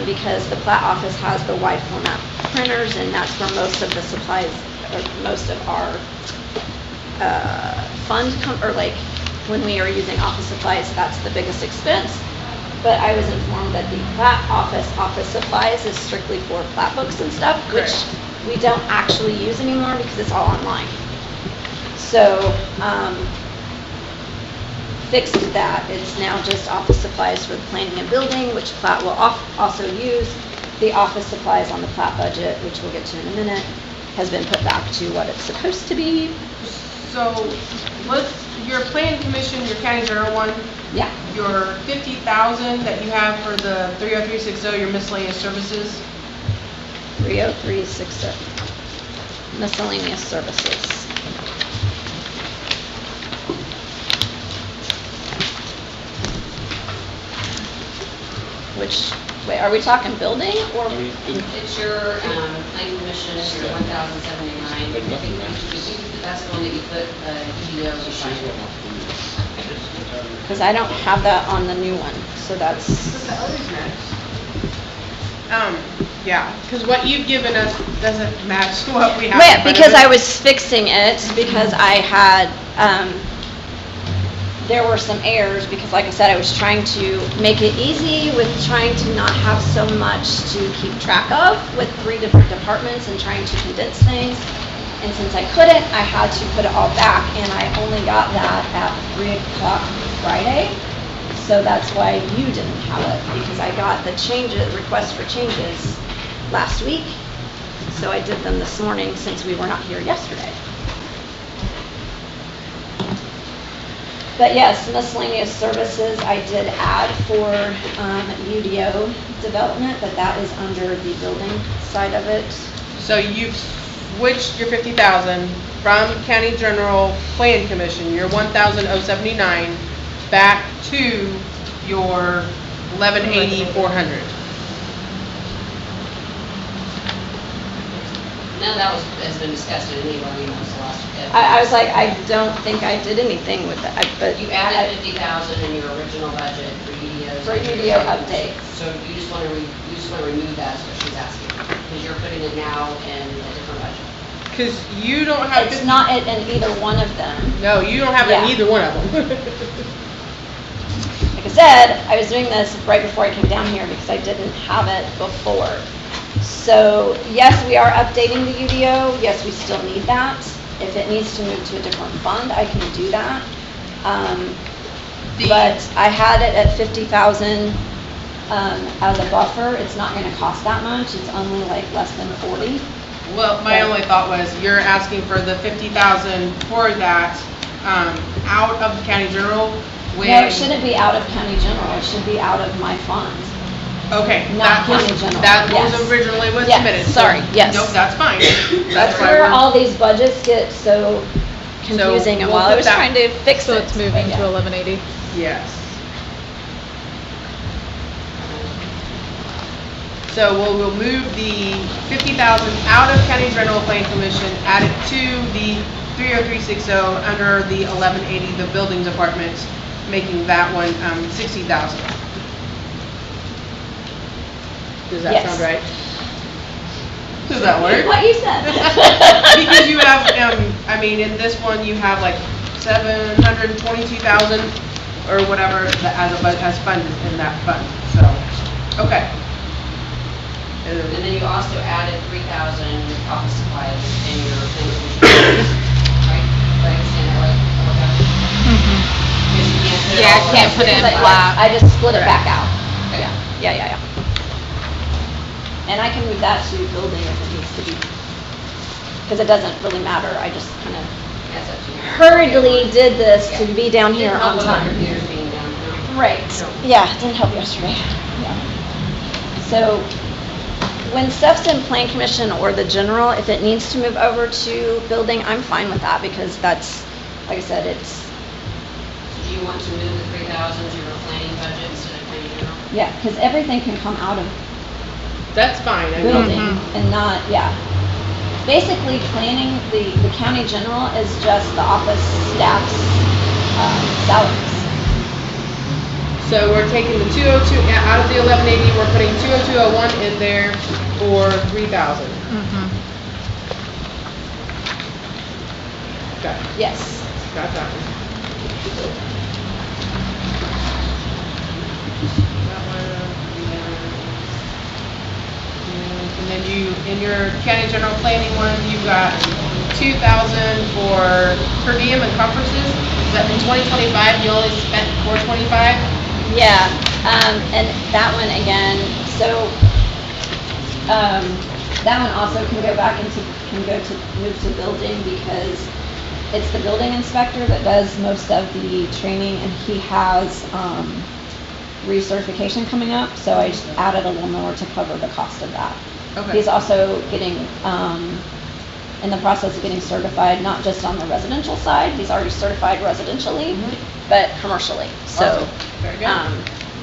because the Plat Office has the wide format printers, and that's where most of the supplies, or most of our when we are using office supplies, that's the biggest expense. But I was informed that the Plat office supplies is strictly for plat books and stuff, which we don't actually use anymore because it's all online. So fixed that. It's now just office supplies for the planning and building, which Platt will also use. The office supplies on the Platt budget, which we'll get to in a minute, has been put back to what it's supposed to be. So, your plan commission, your county general one, Yeah, your 50,000 that you have for the 30360, your miscellaneous services, 30360, miscellaneous services. Which, wait, are we talking building or? It's your, planning commission, your 1,079. I think that's the one that you put, EDO beside it. Because I don't have that on the new one, so that's, yeah, because what you've given us doesn't match what we have. in yeah, front of because us. I was fixing it, because I had, there were some errors, because like I said, I was trying to make it easy with trying to not have so much to keep track of with 3 different departments and trying to condense things. And since I couldn't, I had to put it all back, and I only got that at 3 o'clock Friday. So that's why you didn't have it, because I got the changes, requests for changes last week. So I did them this morning since we were not here yesterday. But yes, miscellaneous services I did add for UDO development, but that is under the building side of it. So you've switched your 50,000 from county general plan commission, your 1,079, back to your 1180, 400. None of that has been discussed in any of our emails the last. I was like, I don't think I did anything with that, but. You added 50,000 in your original budget for UDOs. For UDO updates. So you just want to, remove that, is what she's asking, because you're putting it now in a different budget. Because you don't have. It's not in either one of them. No, you don't have it in Yeah. either one of them. Like I said, I was doing this right before I came down here because I didn't have it before. So, yes, we are updating the UDO. Yes, we still need that. If it needs to move to a different fund, I can do that. But I had it at 50,000 as a buffer. It's not going to cost that much. It's only like less than 40. Well, my only thought was you're asking for the 50,000 for that out of the county general. When, No, it shouldn't be out of county general. It should be out of my funds. Okay, Not that was county general, that yes. was originally was Yes, submitted. sorry, yes. Nope, that's fine. That's why where we're- all these budgets get so confusing, and we'll while I put was that- trying to fix So it. it's moving but to yeah. 1180. Yes. So we'll move the 50,000 out of county general plan commission, add it to the 30360 under the 1180, the building department, making that one 60,000. Does that Yes. sound right? Does that work? What you said. Because you have, I mean, in this one, you have like 722,000 or whatever as funded in that fund, so, okay. And then you also added 3,000 office supplies in your thing. Right? Do I understand that right? Because you Yeah, I can't put it in Because flat. I just split it back out. Okay. Yeah. And I can move that to building if it needs to be. Because it doesn't really matter. I just kind of That's up to you. hurriedly did this to be down here Didn't help on with our time. computers being down here. Right, yeah, it didn't help yesterday. Yeah. So, when stuff's in plan commission or the general, if it needs to move over to building, I'm fine with that, because that's, like I said, it's, So do you want to move the 3,000 to your planning budget instead of planning general? yeah, because everything can come out of That's fine. I mean, building and not, yeah. Basically, planning, the county general is just the office staff's salaries. So we're taking the 202 out of the 1180. We're putting 20201 in there for 3,000. Got it. Yes. Got that one. That one. And then you, in your county general planning one, you've got 2,000 for per diem and conferences. But in 2025, you only spent 425. Yeah, and that one again, so, that one also can go back into, move to building because it's the building inspector that does most of the training and he has, recertification coming up, so I just added a little more to cover the cost of that. Okay. He's also getting, in the process of getting certified, not just on the residential side, he's already certified residentially, but commercially. So, Awesome. Very good.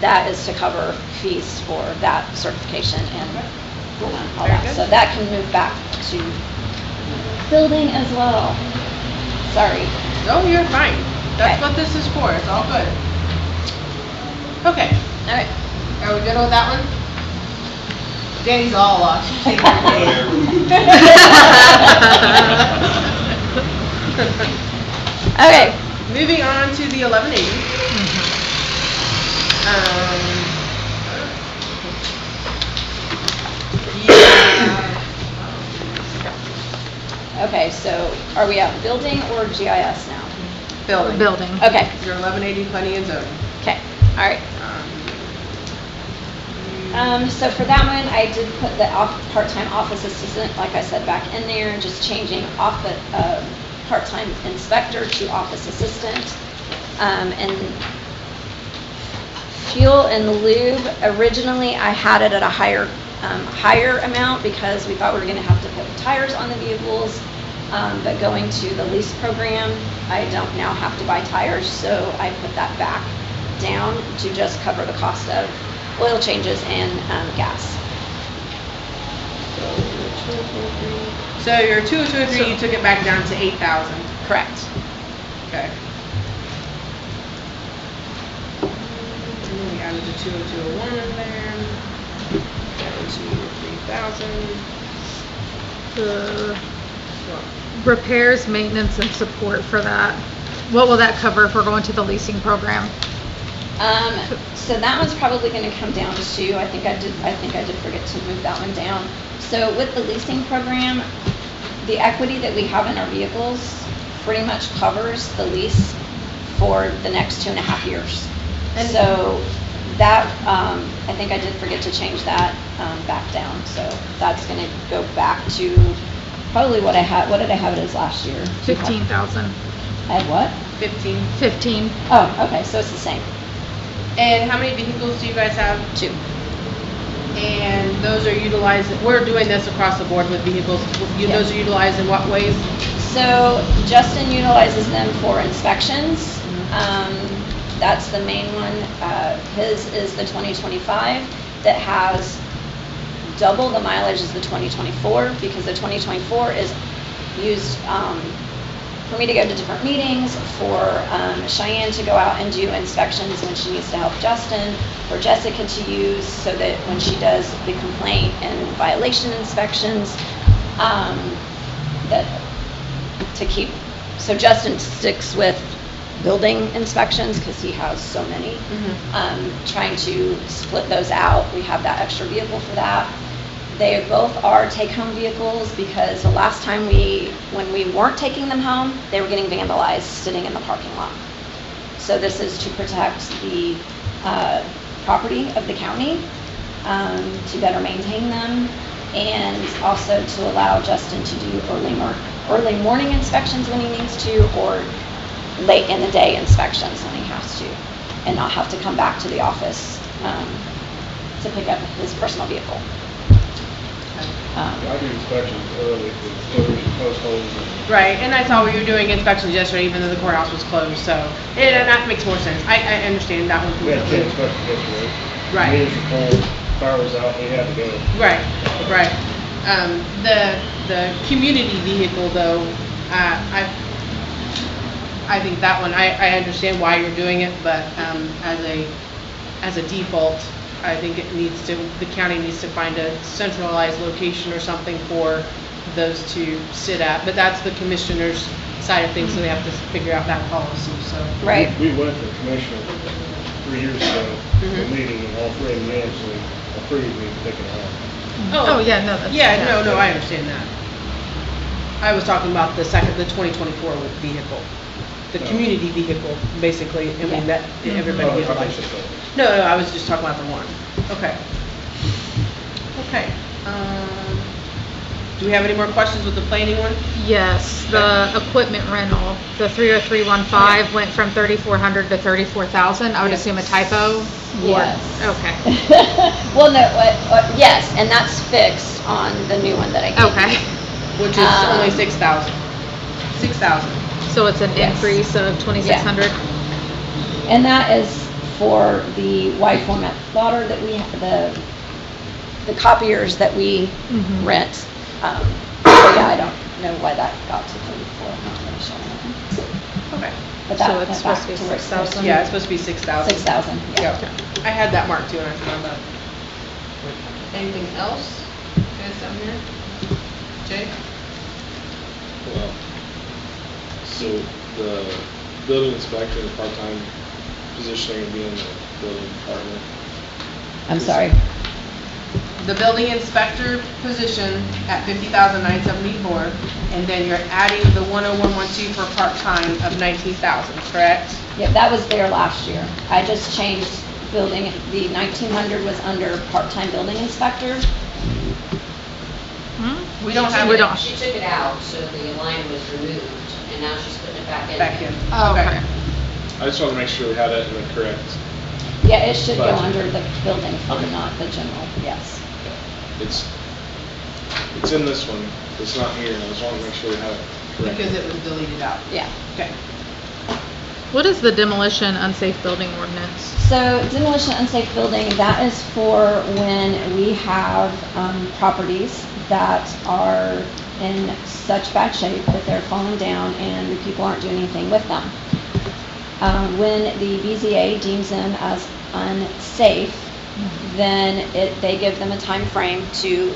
that is to cover fees for that certification and all Very that. good. So that can move back to building as well. Sorry. Oh, you're fine. That's Okay. what this is for. It's all good. Okay. All right. Are we good with that one? Danny's all lost. Okay. Moving on to the 1180. Yeah. Okay, so are we at building or GIS now? Building. Building. Okay, Your 1180 planning and zoning. okay, all right. So for that one, I did put the part-time office assistant, like I said, back in there, just changing off the part-time inspector to office assistant. And fuel and lube, originally I had it at a higher amount because we thought we were gonna have to put tires on the vehicles. But going to the lease program, I don't now have to buy tires, so I put that back down to just cover the cost of oil changes and gas. So your 2023, you took it back down to 8,000. Correct. Okay. And then we added the 20201 in there. Down to 3,000. The repairs, maintenance, and support for that. What will that cover if we're going to the leasing program? So that one's probably gonna come down to, I think I did forget to move that one down. So with the leasing program, the equity that we have in our vehicles pretty much covers the lease for the next 2.5 years. And so that, I think I did forget to change that, back down. So that's gonna go back to probably what did I have it as last year? 15,000. I had what? 15. 15. Oh, okay, so it's the same, And how many vehicles do you guys have? 2. And those are utilized, we're doing this across the board with vehicles. Yeah. Those are utilized in what ways? So Justin utilizes them for inspections. That's the main one. His is the 2025 that has double the mileage as the 2024 because the 2024 is used for me to go to different meetings, for Cheyenne to go out and do inspections when she needs to help Justin, for Jessica to use so that when she does the complaint and violation inspections, that to keep, so Justin sticks with building inspections because he has so many. Trying to split those out, we have that extra vehicle for that. They both are take-home vehicles because the last time when we weren't taking them home, they were getting vandalized sitting in the parking lot. So this is to protect the property of the county, to better maintain them, and also to allow Justin to do early morning inspections when he needs to, or late in the day inspections when he has to, and not have to come back to the office to pick up his personal vehicle. I do inspections early with closures and post holes and Right, and I saw you were doing inspections yesterday, even though the courthouse was closed, so, and that makes more sense. I understand that one. we had 10 inspections yesterday. Right. Meters were full, fire was out, he had to go. Right, right. The community vehicle though, I think that one, I understand why you're doing it, but, as a default, I think the county needs to find a centralized location or something for those to sit at, but that's the commissioner's side of things, so they have to figure out that policy, so. Right. We went to the commissioner 3 years ago, to a meeting, and all 3 of them unanimously approved me taking it home. Oh, yeah, no, that's. Yeah, no, I understand that. I was talking about the 2024 vehicle, the community vehicle, basically, I mean, that, everybody Oh, utilizes. okay. No, I was just talking about the one. Okay. Okay, do we have any more questions with the planning one? Yes, the equipment rental, the 30315 went from 3,400 to 34,000. I would Yes. assume a typo? Or- Yes. Okay, Well, no, yes, and that's fixed on the new one that I gave you. okay. Which is only 6,000. 6,000. So it's an Yes. increase of 2,600? And that is for the wide format plotter that we, the copiers that we Mhm. rent. So yeah, I don't know why that got to 34, I'm not really sure. Okay. But that So it's went supposed back to be where it's 6,000? Yeah, it's supposed to be 6,000. 6,000, yeah. I had that marked too, and I forgot about it. Anything else? Guys down here? Jay? Well, so the building inspector, the part-time position are gonna be in the building department. I'm sorry. The building inspector position at 50,974, and then you're adding the 10112 for part-time of 19,000, correct? Yeah, that was there last year. I just changed building, the 1,900 was under part-time building inspector. We don't have We it don't. She took it out, so the line was removed, and now she's putting it back in. back in. Oh, okay. I just wanna make sure we had it in the correct, Yeah, it should go Budget. under the building fund, Okay. not the general, yes. it's in this one, it's not here, and I just wanna make sure we have it correct. Because it was deleted out. Yeah. Okay. What is the demolition unsafe building ordinance? So demolition unsafe building, that is for when we have properties that are in such bad shape that they're falling down and the people aren't doing anything with them. When the BZA deems them as unsafe, then they give them a time frame to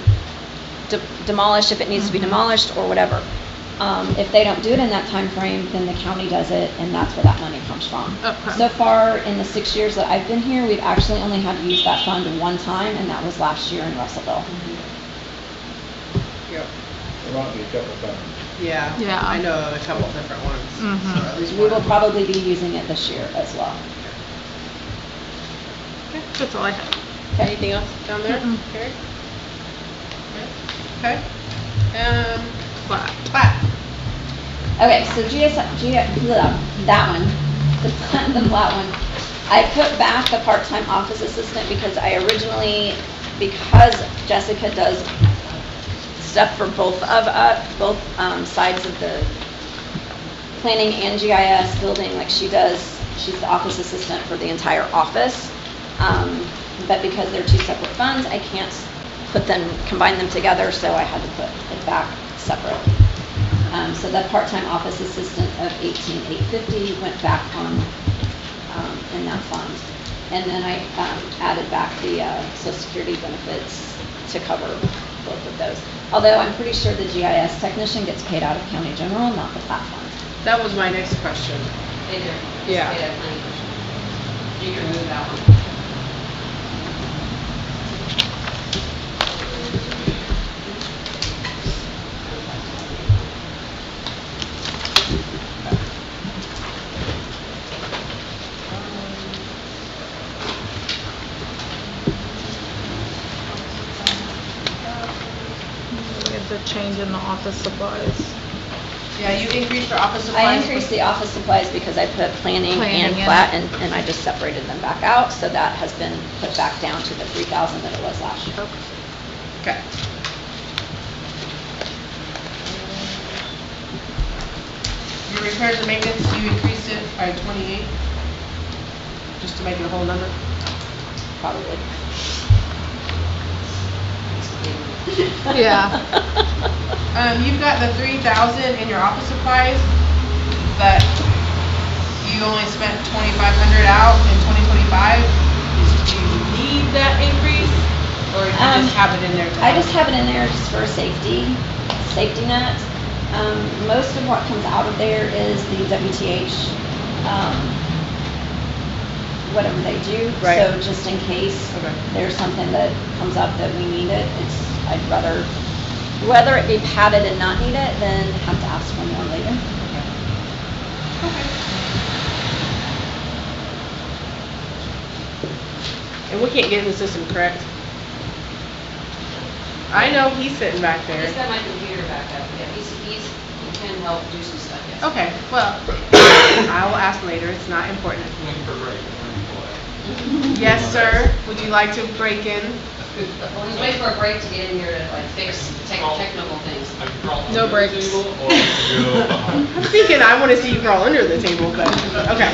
demolish if it needs to be demolished or whatever. If they don't do it in that time frame, then the county does it, and that's where that money comes from. Okay. So far, in the 6 years that I've been here, we've actually only had to use that fund one time, and that was last year in Russellville. Yep. There might be a couple times. Yeah. Yeah. I know of a couple different ones. Mhm. So at least We will one. probably be using it this year as well. That's all I have. Anything else down there? Mm-mm. Carrie? Okay. But Plat. Okay, so that one, the flat one, I put back the part-time office assistant because I originally, because Jessica does stuff for both sides of the planning and GIS building, like she's the office assistant for the entire office. But because they're two separate funds, I can't combine them together, so I had to put it back separate. So that part-time office assistant of 18,850 went back on, in that fund. And then I added back the social security benefits to cover both of those. Although I'm pretty sure the GIS technician gets paid out of county general, not the plat fund. That was my next question. They do. Yeah. They have plenty. You can remove that one. we have the change in the office supplies. Yeah, you increased your office supplies. I increased the office supplies because I put planning and Planning in. plat, and I just separated them back out, so that has been put back down to the 3,000 that it was last year. Okay. Your repairs and maintenance, you increased it by 28, just to make it a whole number. Probably. Yeah. You've got the 3,000 in your office supplies, but you only spent 2,500 out in 2025. Do you need that increase, or do you just have it in there? I just have it in there just for a safety net. Most of what comes out of there is the WTH, whatever they do. Right. So just in case Okay. there's something that comes up that we need it, I'd rather Whether it be padded and not need it, then have to ask for more later. And we can't get in the system, correct? I know he's sitting back I there. just got my computer back up. Yeah, he can help do some stuff, yes. Okay, well, I will ask later, it's not important. Yes, sir, would you like to break in? Well, he's waiting for a break to get in here to like fix technical things. No breaks. I'm thinking I want to see you crawl under the table, but, okay.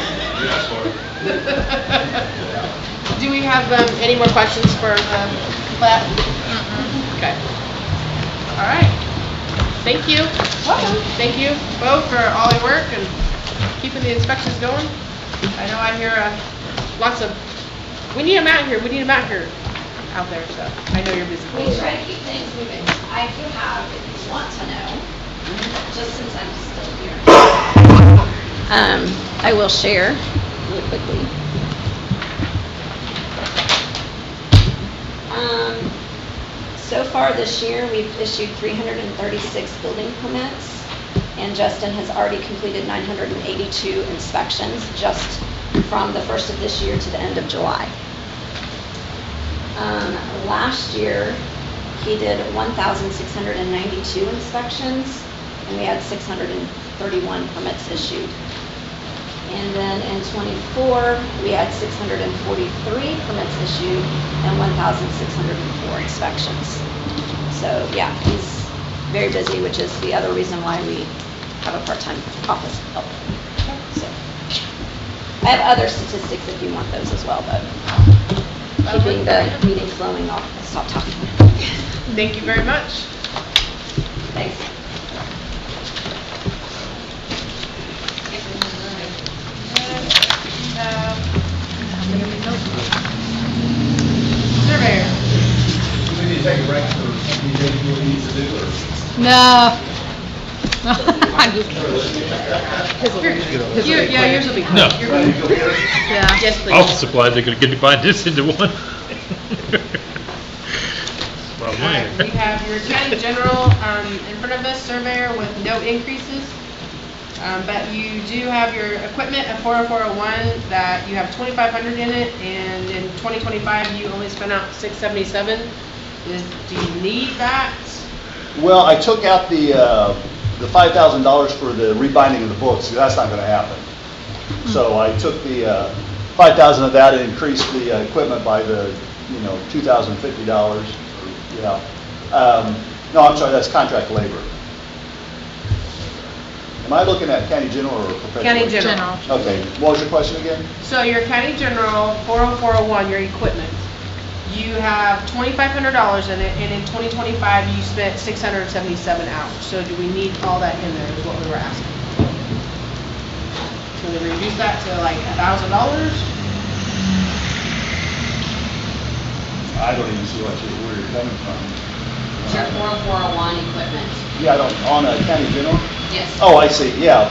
Do we have any more questions for Platt? Okay. All right. Thank you. Welcome. Thank you both for all your work and keeping the inspections going. I know I hear lots of, we need them out here, out there, so I know you're busy. We try to keep things moving. I do have, if you want to know, just since I'm still here, I will share really quickly. So far this year, we've issued 336 building permits, and Justin has already completed 982 inspections just from the first of this year to the end of July. Last year, he did 1,692 inspections, and we had 631 permits issued. And then in '24, we had 643 permits issued and 1,604 inspections. So yeah, he's very busy, which is the other reason why we have a part-time office help. So I have other statistics if you want those as well, but keeping the meeting flowing, I'll stop talking. Thank you very much. Thanks. Surveyor. Do we need to take a break for anything we need to do, or? No. I'm just Yours will be quick. No. You're Ready good. to go here? yeah. Yes, please. Office supplies, they're gonna combine this into one. Well, All right, we have your county general in front of us, surveyor with no increases. But you do have your equipment at 40401 that you have 2,500 in it, and in 2025 you only spent out 677. Do you need that? Well, I took out the $5,000 for the rebinding of the books. That's not going to happen. So I took the 5,000 of that and increased the equipment by the $2,050. Yeah. No, I'm sorry. That's contract labor. Am I looking at county general or professional? County general. Okay. What was your question again? So your county general 40401, your equipment, you have $2,500 in it, and in 2025 you spent 677 out. So do we need all that in there? Is what we were asking. Can we reduce that to like $1,000? I don't even see where you're coming from. It's your 40401 equipment. Yeah, I don't, on a county general? Yes. Oh, I see. Yeah.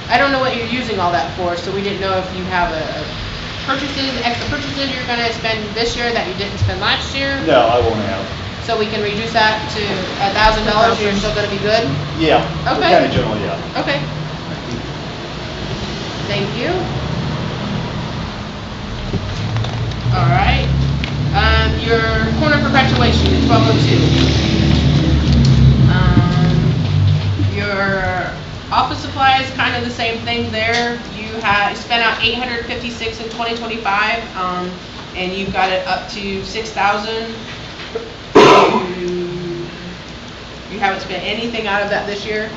I don't know what you're using all that for, so we didn't know if you have extra purchases you're going to spend this year that you didn't spend last year. No, I won't have. So we can reduce that to $1,000. You're still going to be good. Yeah. Okay. County general, yeah. Okay. Thank you. All right. Your corner perpetuation is 1202. Your office supplies, kind of the same thing there. You spent out 856 in 2025, and you've got it up to 6,000. You haven't spent anything out of that this year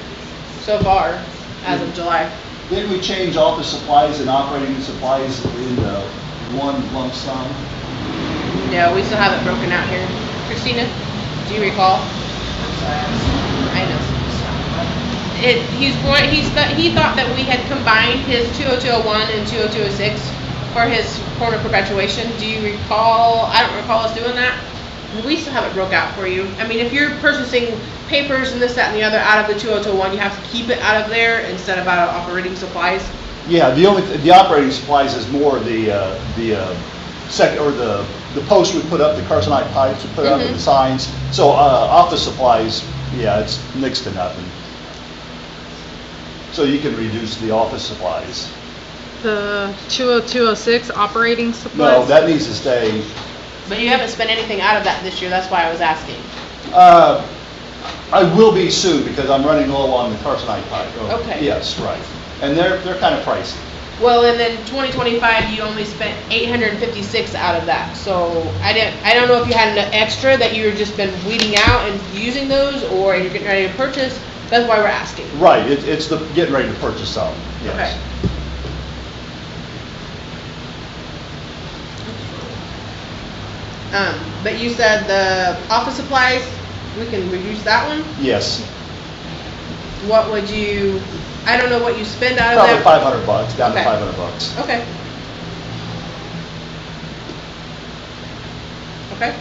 so far, as of July. Didn't we change office supplies and operating supplies in one lump sum? No, we still have it broken out here. Christina, do you recall? I know. He thought that we had combined his 20201 and 20206 for his corner perpetuation. Do you recall? I don't recall us doing that. We still have it broke out for you. I mean, if you're purchasing papers and this, that, and the other out of the 20201, you have to keep it out of there instead of out of operating supplies. Yeah, the operating supplies is more the the posts we put up, the Carsonite pipes we put up, and the signs. So office supplies, yeah, it's next to nothing. So you can reduce the office supplies. The 20206 operating supplies? No, that needs to stay. But you haven't spent anything out of that this year, that's why I was asking. I will be soon because I'm running low on the Carsonite pipe. Oh, Okay. Yes, right. And they're kind of pricey. Well, and then 2025, you only spent 856 out of that. So I don't know if you had an extra that you've just been weeding out and using those, or you're getting ready to purchase. That's why we're asking. Right, it's the getting ready to purchase some, yes. Okay. But you said the office supplies, we can reduce that one? Yes, What would you, I don't know what you spend out of probably that. $500, down to Okay. $500. Okay. Okay.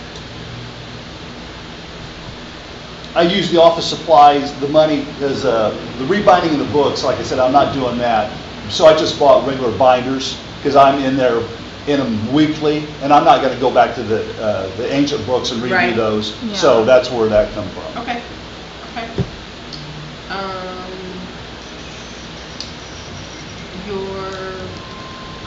I use the office supplies, the money, because the rebinding of the books, like I said, I'm not doing that. So I just bought regular binders, because I'm in them weekly, and I'm not going to go back to the ancient books and redo Right. those. Yeah. So that's where that come from. Okay. Okay. Your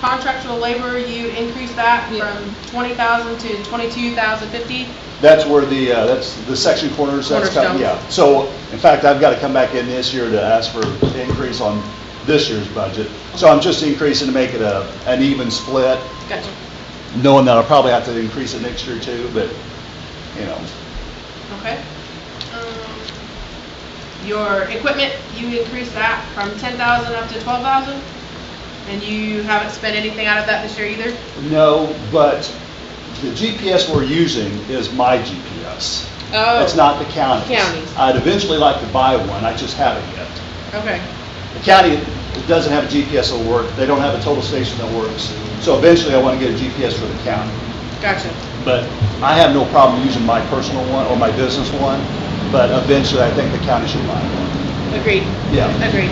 contractual labor, you increased that Yeah. from 20,000 to 22,050. That's where that's the section corners, that's coming, Cornerstones. yeah. So, in fact, I've got to come back in this year to ask for an increase on this year's budget. So I'm just increasing to make it an even split, Gotcha. knowing that I'll probably have to increase it next year too, but, you know. Okay. Your equipment, you increased that from 10,000 up to 12,000? And you haven't spent anything out of that this year either? No, but the GPS we're using is my GPS. Oh. It's not the county's. County's. I'd eventually like to buy one, I just haven't yet. Okay. The county doesn't have a GPS that'll work, they don't have a total station that works, so eventually I want to get a GPS for the county. Gotcha. But I have no problem using my personal one or my business one, but eventually I think the county should buy one. Agreed. Yeah. Agreed.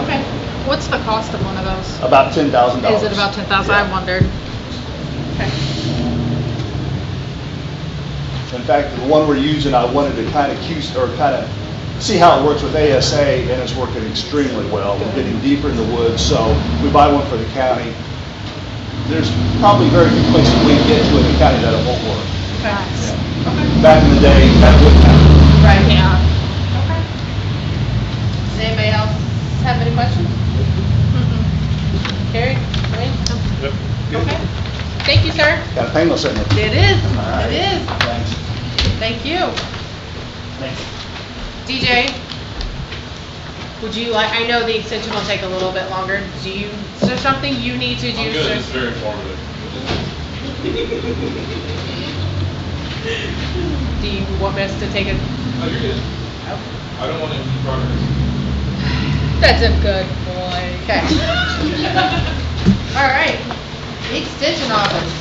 Okay. What's the cost of one of those? About $10,000. Is it about 10,000? I wondered. Okay. In fact, the one we're using, I wanted to kind of see how it works with ASA, and it's working extremely well. We're getting deeper in the woods, so we buy one for the county. There's probably very few places we can get to in the county that it won't work. Okay. Okay. Back in the day, that wouldn't happen. Right. Yeah. Okay. Does anybody else have any questions? Carrie? Wayne? Yep. Okay. Thank you, sir. Got a painless in it. It is. All right. It is. Thanks. Thank you. Thanks. DJ, would you like, I know the extension will take a little bit longer. Is there something you need to do? I'm good, sir? it's very informative. Do you want us to take a? Oh, you're good. Oh, I don't want to impede progress. That's a good boy. okay. All right. Extension office.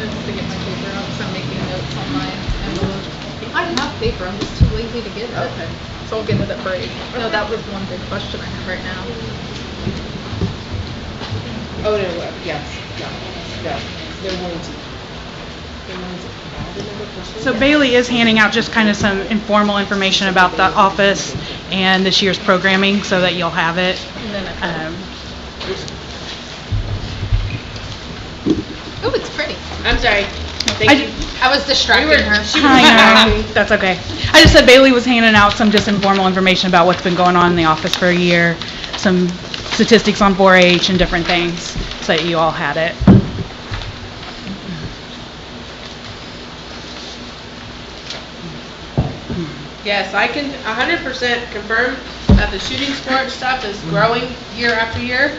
To get my paper out, so I'm making notes on my envelope. I have paper, I'm just too lazy to get it. Okay. So I'll get it at break. No, that was one big question I have right now. Oh, no, yes, no, they're warranty. So Bailey is handing out just kind of some informal information about the office and this year's programming so that you'll have it. And then oh, it's pretty. I'm sorry. Thank you. I was distracting her. I know, that's okay. I just said Bailey was handing out some just informal information about what's been going on in the office for a year, some statistics on 4-H and different things, so that you all had it. Yes, I can 100% confirm that the shooting sport stuff is growing year after year.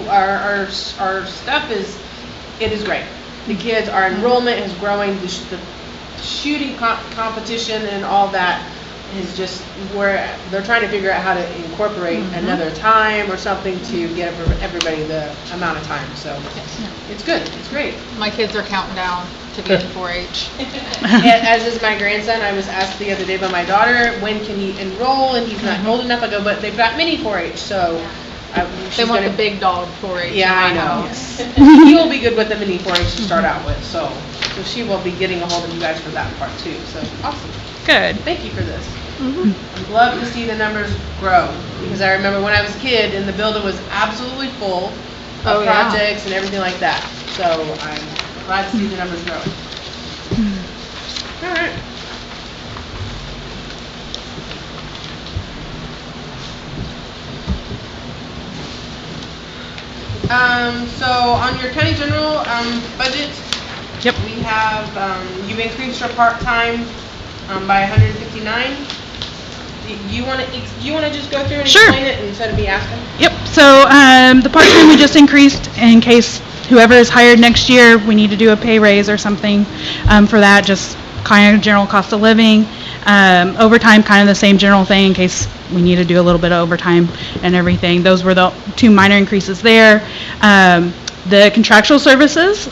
Our stuff it is great. The kids, our enrollment is growing. The shooting competition and all that is just where they're trying to figure out how to incorporate another time or something to get everybody the amount of time. So it's good. It's great. My kids are counting down to be in 4-H. As is my grandson. I was asked the other day by my daughter, when can he enroll? And he's not old enough. I go, but they've got mini 4-H. So she's They want gonna- the big dog for it. Yeah, I know. He will be good with the mini 4-H to start out with, so she will be getting a hold of you guys for that part too, so awesome. Good. Thank you for this. I'd love to see the numbers grow, because I remember when I was a kid and the building was absolutely full Oh, of yeah. projects and everything like that. So I'm glad to see the numbers growing. All right. So on your county general, budget. Yep. We have, you've increased your part-time, by 159. You wanna just go through and Sure. explain it instead of me asking? Yep, so, the part-time we just increased in case whoever is hired next year, we need to do a pay raise or something, for that, just kind of general cost of living. Overtime, kind of the same general thing in case we need to do a little bit of overtime and everything. Those were the two minor increases there. The contractual services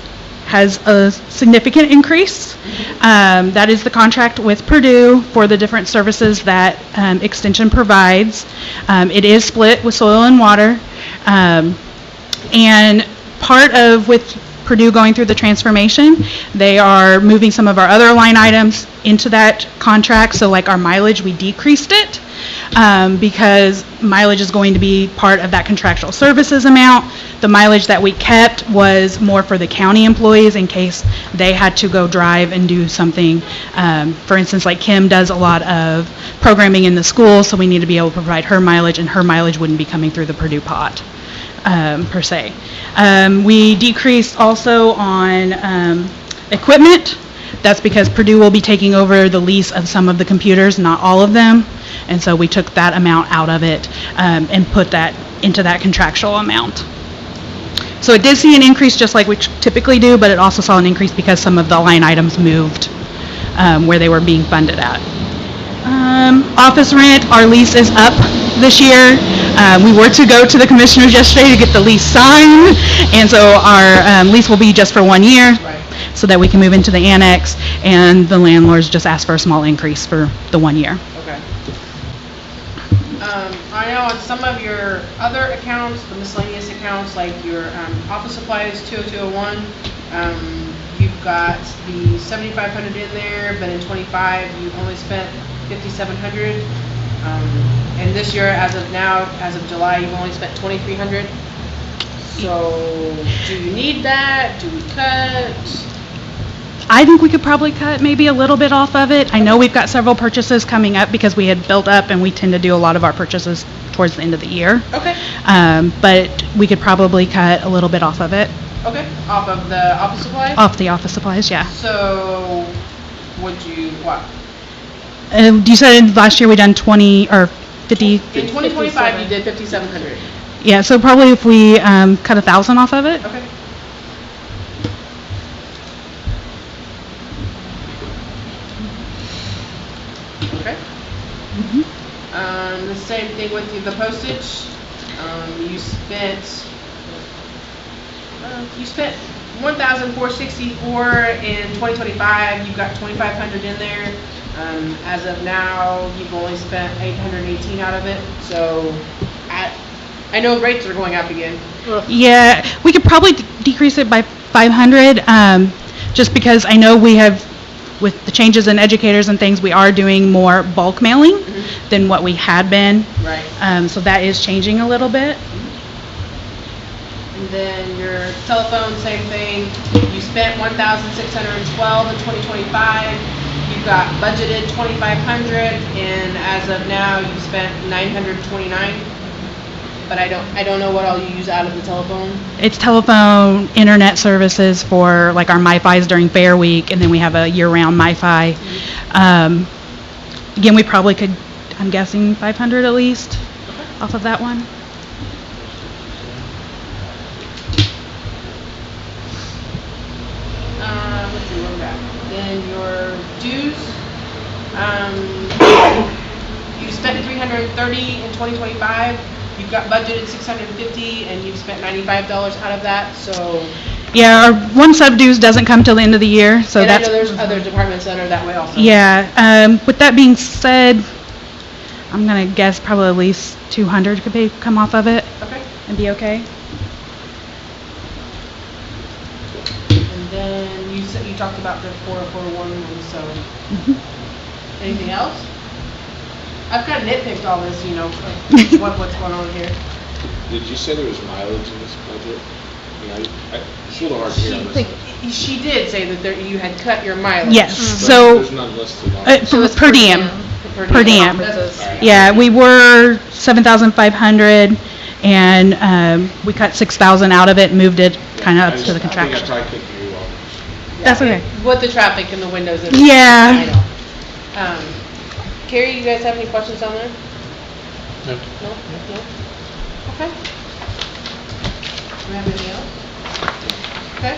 has a significant increase. That is the contract with Purdue for the different services that Extension provides. It is split with soil and water. And part of, with Purdue going through the transformation, they are moving some of our other line items into that contract. So like our mileage, we decreased it because mileage is going to be part of that contractual services amount. The mileage that we kept was more for the county employees in case they had to go drive and do something. For instance, like Kim does a lot of programming in the school, so we need to be able to provide her mileage, and her mileage wouldn't be coming through the Purdue pot, per se. We decreased also on equipment. That's because Purdue will be taking over the lease of some of the computers, not all of them. And so we took that amount out of it and put that into that contractual amount. So it did see an increase just like we typically do, but it also saw an increase because some of the line items moved where they were being funded at. Office rent, our lease is up this year. We were to go to the commissioners yesterday to get the lease signed, and so our lease will be just for 1 year, so that we can move into the annex, and the landlords just asked for a small increase for the 1 year. Okay. I know on some of your other accounts, the miscellaneous accounts, like your office supplies 20201, you've got the 7,500 in there, but in 25 you only spent 5,700. And this year, as of now, as of July, you've only spent 2,300. So, do you need that? Do we cut? I think we could probably cut maybe a little bit off of it. I know we've got several purchases coming up because we had built up, and we tend to do a lot of our purchases towards the end of the year. Okay. But we could probably cut a little bit off of it. Okay. Off of the office supplies? Off the office supplies, yeah. So, would you, what? You said last year we done 20 or 50? In 2025, you did 5,700. Yeah, so probably if we cut 1,000 off of it. Okay. Okay. The same thing with the postage. You spent 1,464 in 2025. You've got 2,500 in there. As of now, you've only spent 818 out of it. So, I know rates are going up again. Yeah, we could probably decrease it by 500, just because I know we have, with the changes in educators and things, we are doing more bulk mailing than what we had been. Right. So that is changing a little bit. And then your telephone, same thing. You spent 1,612 in 2025. You've got budgeted 2,500, and as of now, you've spent 929. But I don't know what all you use out of the telephone. It's telephone, internet services for like our MiFis during Fair Week, and then we have a year-round MiFi. Again, we probably could, I'm guessing 500 at least off of that one. Let's see, what we got. Then your dues. You spent 330 in 2025. You've got budgeted 650, and you've spent $95 out of that. So. Yeah, our one sub dues doesn't come till the end of the year, so And that's. I know there's other departments that are that way also. Yeah. With that being said, I'm gonna guess probably at least 200 could come off of it. Okay. and be okay. And then you said, you talked about the 441, so, anything else? I've kind of nitpicked all this, you know, what's going on here. Did you say there was mileage in this budget? It's a little hard to hear on this. She did say that there, you had cut your mileage. Yes, But so, There's none listed on per diem. Per diem. That's- Yeah, we were 7,500, and we cut 6,000 out of it, and moved it kind of up to the I think I contraction. probably couldn't hear you well. That's okay. With the traffic and the windows. And Yeah. I know. Carrie, you guys have any questions on there? No. No? No? Okay. Do we have anything else? Okay.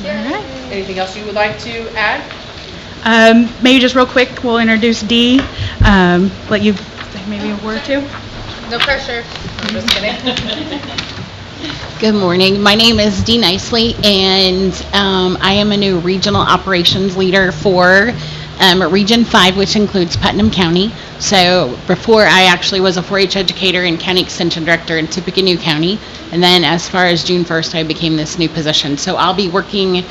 All right. Anything else you would like to add? Maybe just real quick, we'll introduce Dee, let you say maybe a word or two. No pressure. I'm just kidding. Good morning. My name is Dee Nicely, and I am a new regional operations leader for Region 5, which includes Putnam County. So before, I actually was a 4-H educator and county extension director in Tippecanoe County. And then as far as June 1st, I became this new position. So I'll be working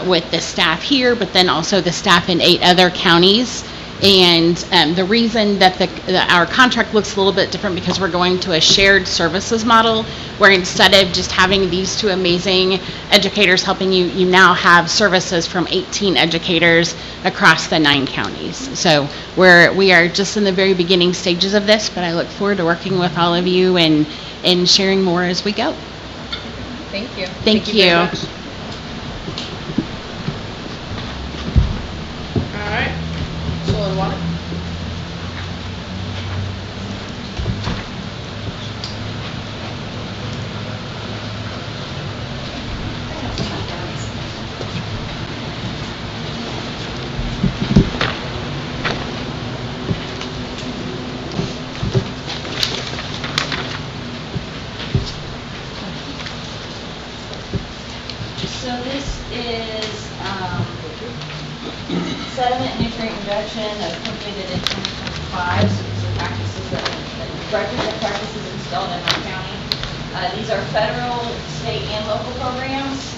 with the staff here, but then also the staff in 8 other counties. And the reason that our contract looks a little bit different because we're going to a shared services model where instead of just having these 2 amazing educators helping you, you now have services from 18 educators across the 9 counties. So we are just in the very beginning stages of this, but I look forward to working with all of you and sharing more as we go. Thank you. Thank you. very much. All right. Soil and water. So this is, sediment and nutrient reduction that was completed in 2025. So these are practices that represent practices installed in our county. These are federal, state, and local programs.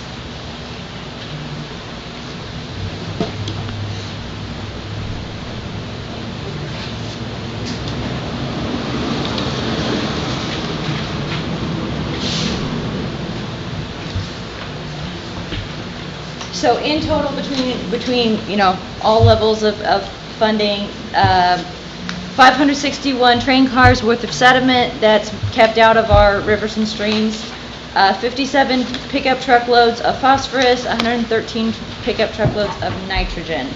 So in total, between all levels of funding, 561 train cars worth of sediment that's kept out of our rivers and streams, 57 pickup truckloads of phosphorus, 113 pickup truckloads of nitrogen.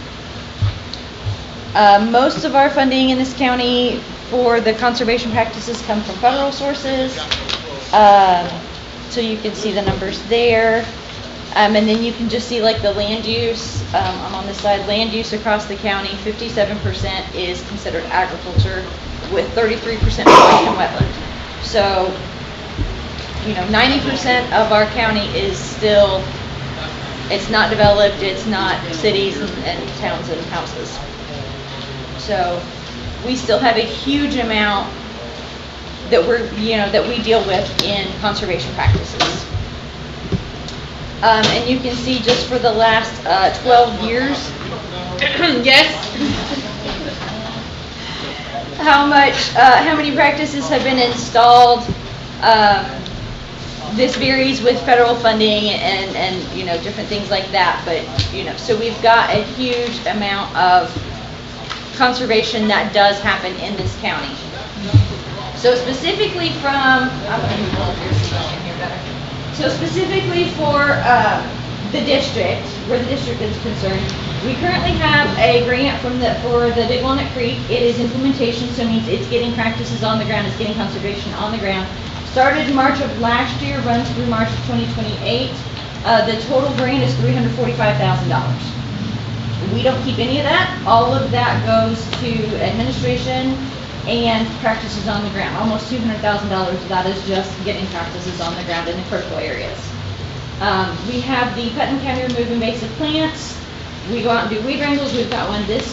Most of our funding in this county for the conservation practices come from federal sources. So you can see the numbers there. And then you can just see like the land use, I'm on this side, land use across the county, 57% is considered agriculture with 33% forest and wetland. So, 90% of our county is still, it's not developed, it's not cities and towns and houses. So we still have a huge amount that that we deal with in conservation practices. And you can see just for the last 12 years, Yes. how many practices have been installed. This varies with federal funding and different things like that, but so we've got a huge amount of conservation that does happen in this county. So specifically from, I'm going to move over here so you can hear better. So specifically for the district, where the district is concerned, we currently have a grant for the Big Walnut Creek. It is implementation, so it means it's getting practices on the ground, it's getting conservation on the ground. Started in March of last year, runs through March of 2028. The total grant is $345,000. We don't keep any of that. All of that goes to administration and practices on the ground. Almost $200,000 of that is just getting practices on the ground in the critical areas. We have the Putnam County Remove Invasive Plants. We go out and do weed wrangles. We've got one this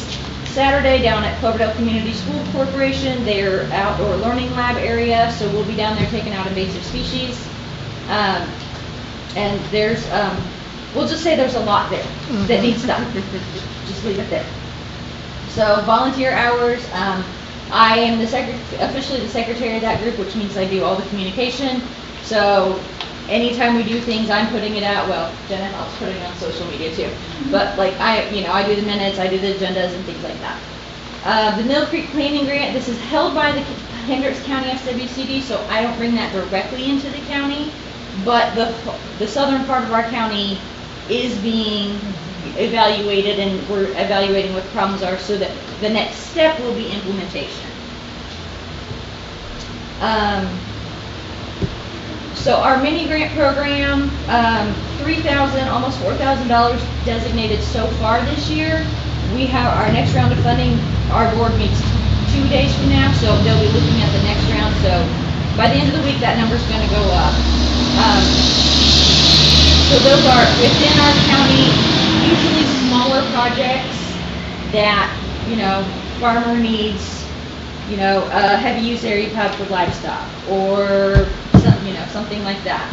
Saturday down at Cloverdale Community School Corporation, their outdoor learning lab area, so we'll be down there taking out invasive species. And there's, we'll just say there's a lot there that needs done. Just leave it there. So volunteer hours, I am officially the secretary of that group, which means I do all the communication. So anytime we do things, I'm putting it out. Well, Jenna helps putting it on social media too. But like I do the minutes, I do the agendas and things like that. The Mill Creek Planning Grant, this is held by the Hendricks County SWCD, so I don't bring that directly into the county. But the southern part of our county is being evaluated, and we're evaluating what the problems are, so that the next step will be implementation. So our mini grant program, $3,000, almost $4,000 designated so far this year. We have our next round of funding. Our board meets 2 days from now, so they'll be looking at the next round. So by the end of the week, that number's going to go up. So those are within our county, usually smaller projects that, farmer needs, a heavy use area pad for livestock or something like that.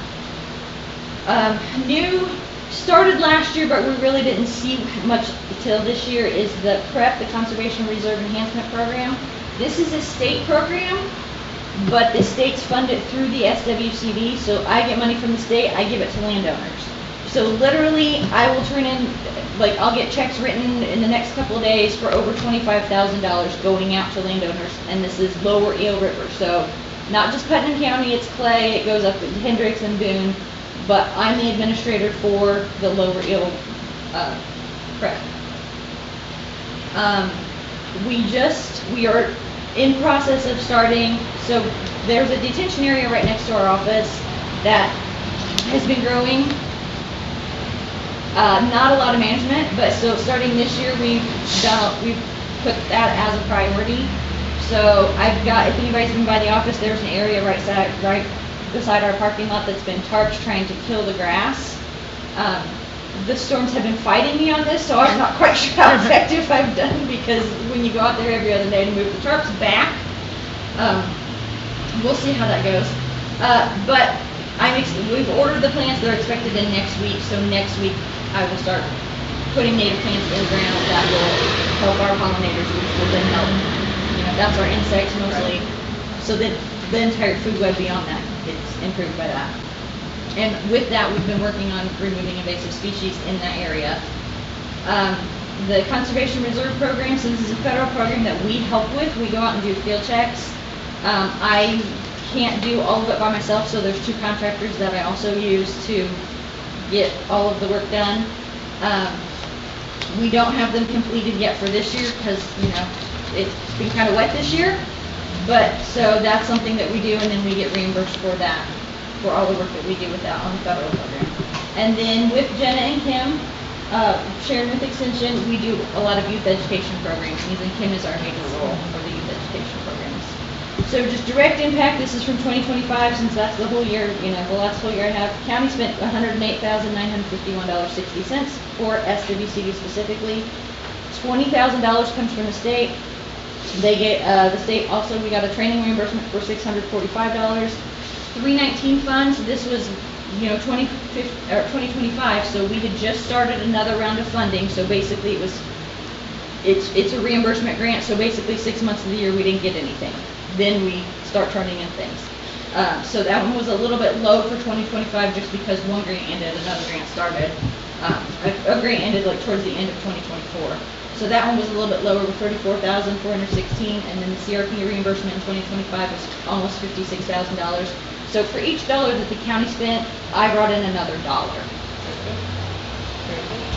New started last year, but we really didn't see much until this year, is the CREP, the Conservation Reserve Enhancement Program. This is a state program, but the state's funded through the SWCD, so I get money from the state, I give it to landowners. So literally, I will turn in, I'll get checks written in the next couple of days for over $25,000 going out to landowners, and this is Lower Eel River. So not just Putnam County, it's Clay, it goes up to Hendricks and Boone, but I'm the administrator for the Lower Eel CREP. We are in process of starting, so there's a detention area right next to our office that has been growing. Not a lot of management, but so starting this year, we've put that as a priority. So I've got, if anybody's been by the office, there's an area right beside our parking lot that's been tarps trying to kill the grass. The storms have been fighting me on this, so I'm not quite sure how effective I've done, because when you go out there every other day to move the tarps back, we'll see how that goes. But we've ordered the plants. They're expected in next week, so next week I will start putting native plants in the ground that will help our pollinators, which will then help, that's our insects mostly. So that the entire food web beyond that gets improved by that. And with that, we've been working on removing invasive species in that area. The Conservation Reserve Program, so this is a federal program that we help with. We go out and do field checks. I can't do all of it by myself, so there's 2 contractors that I also use to get all of the work done. We don't have them completed yet for this year because, it's been kind of wet this year. But, so that's something that we do, and then we get reimbursed for that, for all the work that we do with that on the federal program. And then with Jenna and Kim, sharing with Extension, we do a lot of youth education programs, and Kim is our major role for the youth education programs. So just direct impact, this is from 2025, since that's the whole year, the last whole year I have. County spent $108,951.60 for SWCD specifically. $20,000 comes from the state. They get, the state also, we got a training reimbursement for $645. 319 funds, this was, 2025, so we had just started another round of funding, so basically it's a reimbursement grant, so basically 6 months of the year we didn't get anything. Then we start turning in things. So that one was a little bit low for 2025 just because one grant ended, another grant started. A grant ended towards the end of 2024. So that one was a little bit lower with $34,416, and then the CRP reimbursement in 2025 was almost $56,000. So for each dollar that the county spent, I brought in another dollar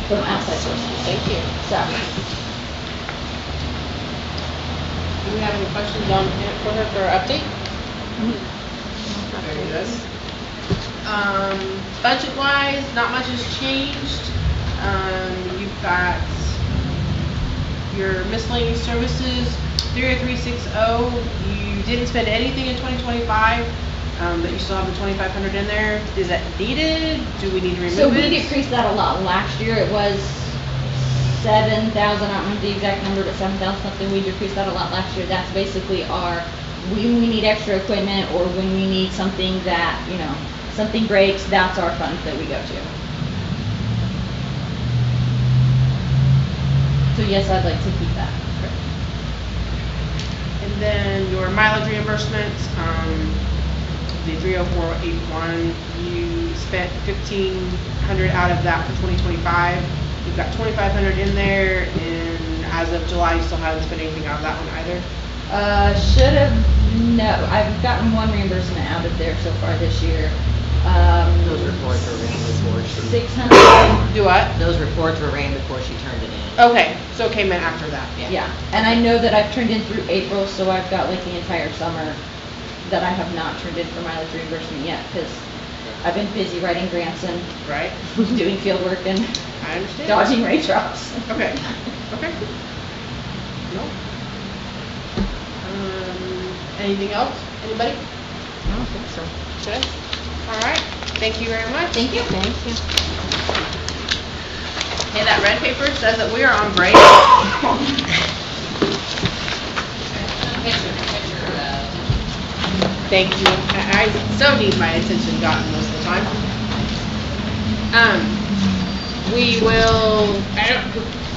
from outside sources. Thank you. So. Do we have any questions for her for our update? Very good. Budget-wise, not much has changed. You've got your miscellaneous services, 30360. You didn't spend anything in 2025, but you still have the 2,500 in there. Is that needed? Do we need to remove it? So we decreased that a lot. Last year it was 7,000, I don't remember the exact number, but 7,000 something, we decreased that a lot last year. That's basically our, when we need extra equipment or when we need something that, you know, something breaks, that's our funds that we go to. So yes, I'd like to keep that. And then your mileage reimbursements, the 30481, you spent 1,500 out of that for 2025. You've got 2,500 in there, and as of July, you still haven't spent anything out of that one either. Should have, no, I've gotten one reimbursement out of there so far this year. Those reports were ran before she. 600. Do what? Those reports were ran before she turned it in. Okay, so it came in after that. Yeah, and I know that I've turned in through April, so I've got like the entire summer that I have not turned in for mileage reimbursement yet, because I've been busy writing grants and Right? doing field work and I understand. dodging raindrops. Okay, okay. No. Anything else? Anybody? I don't think so. Good. All right. Thank you very much. Thank you. Thank you. Hey, that red paper says that we are on break. Thank you. I so need my attention gotten most of the time. We will,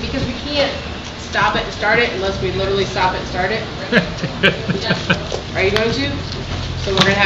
because we can't stop it and start it unless we literally stop it and start it. Are you going to? So we're gonna have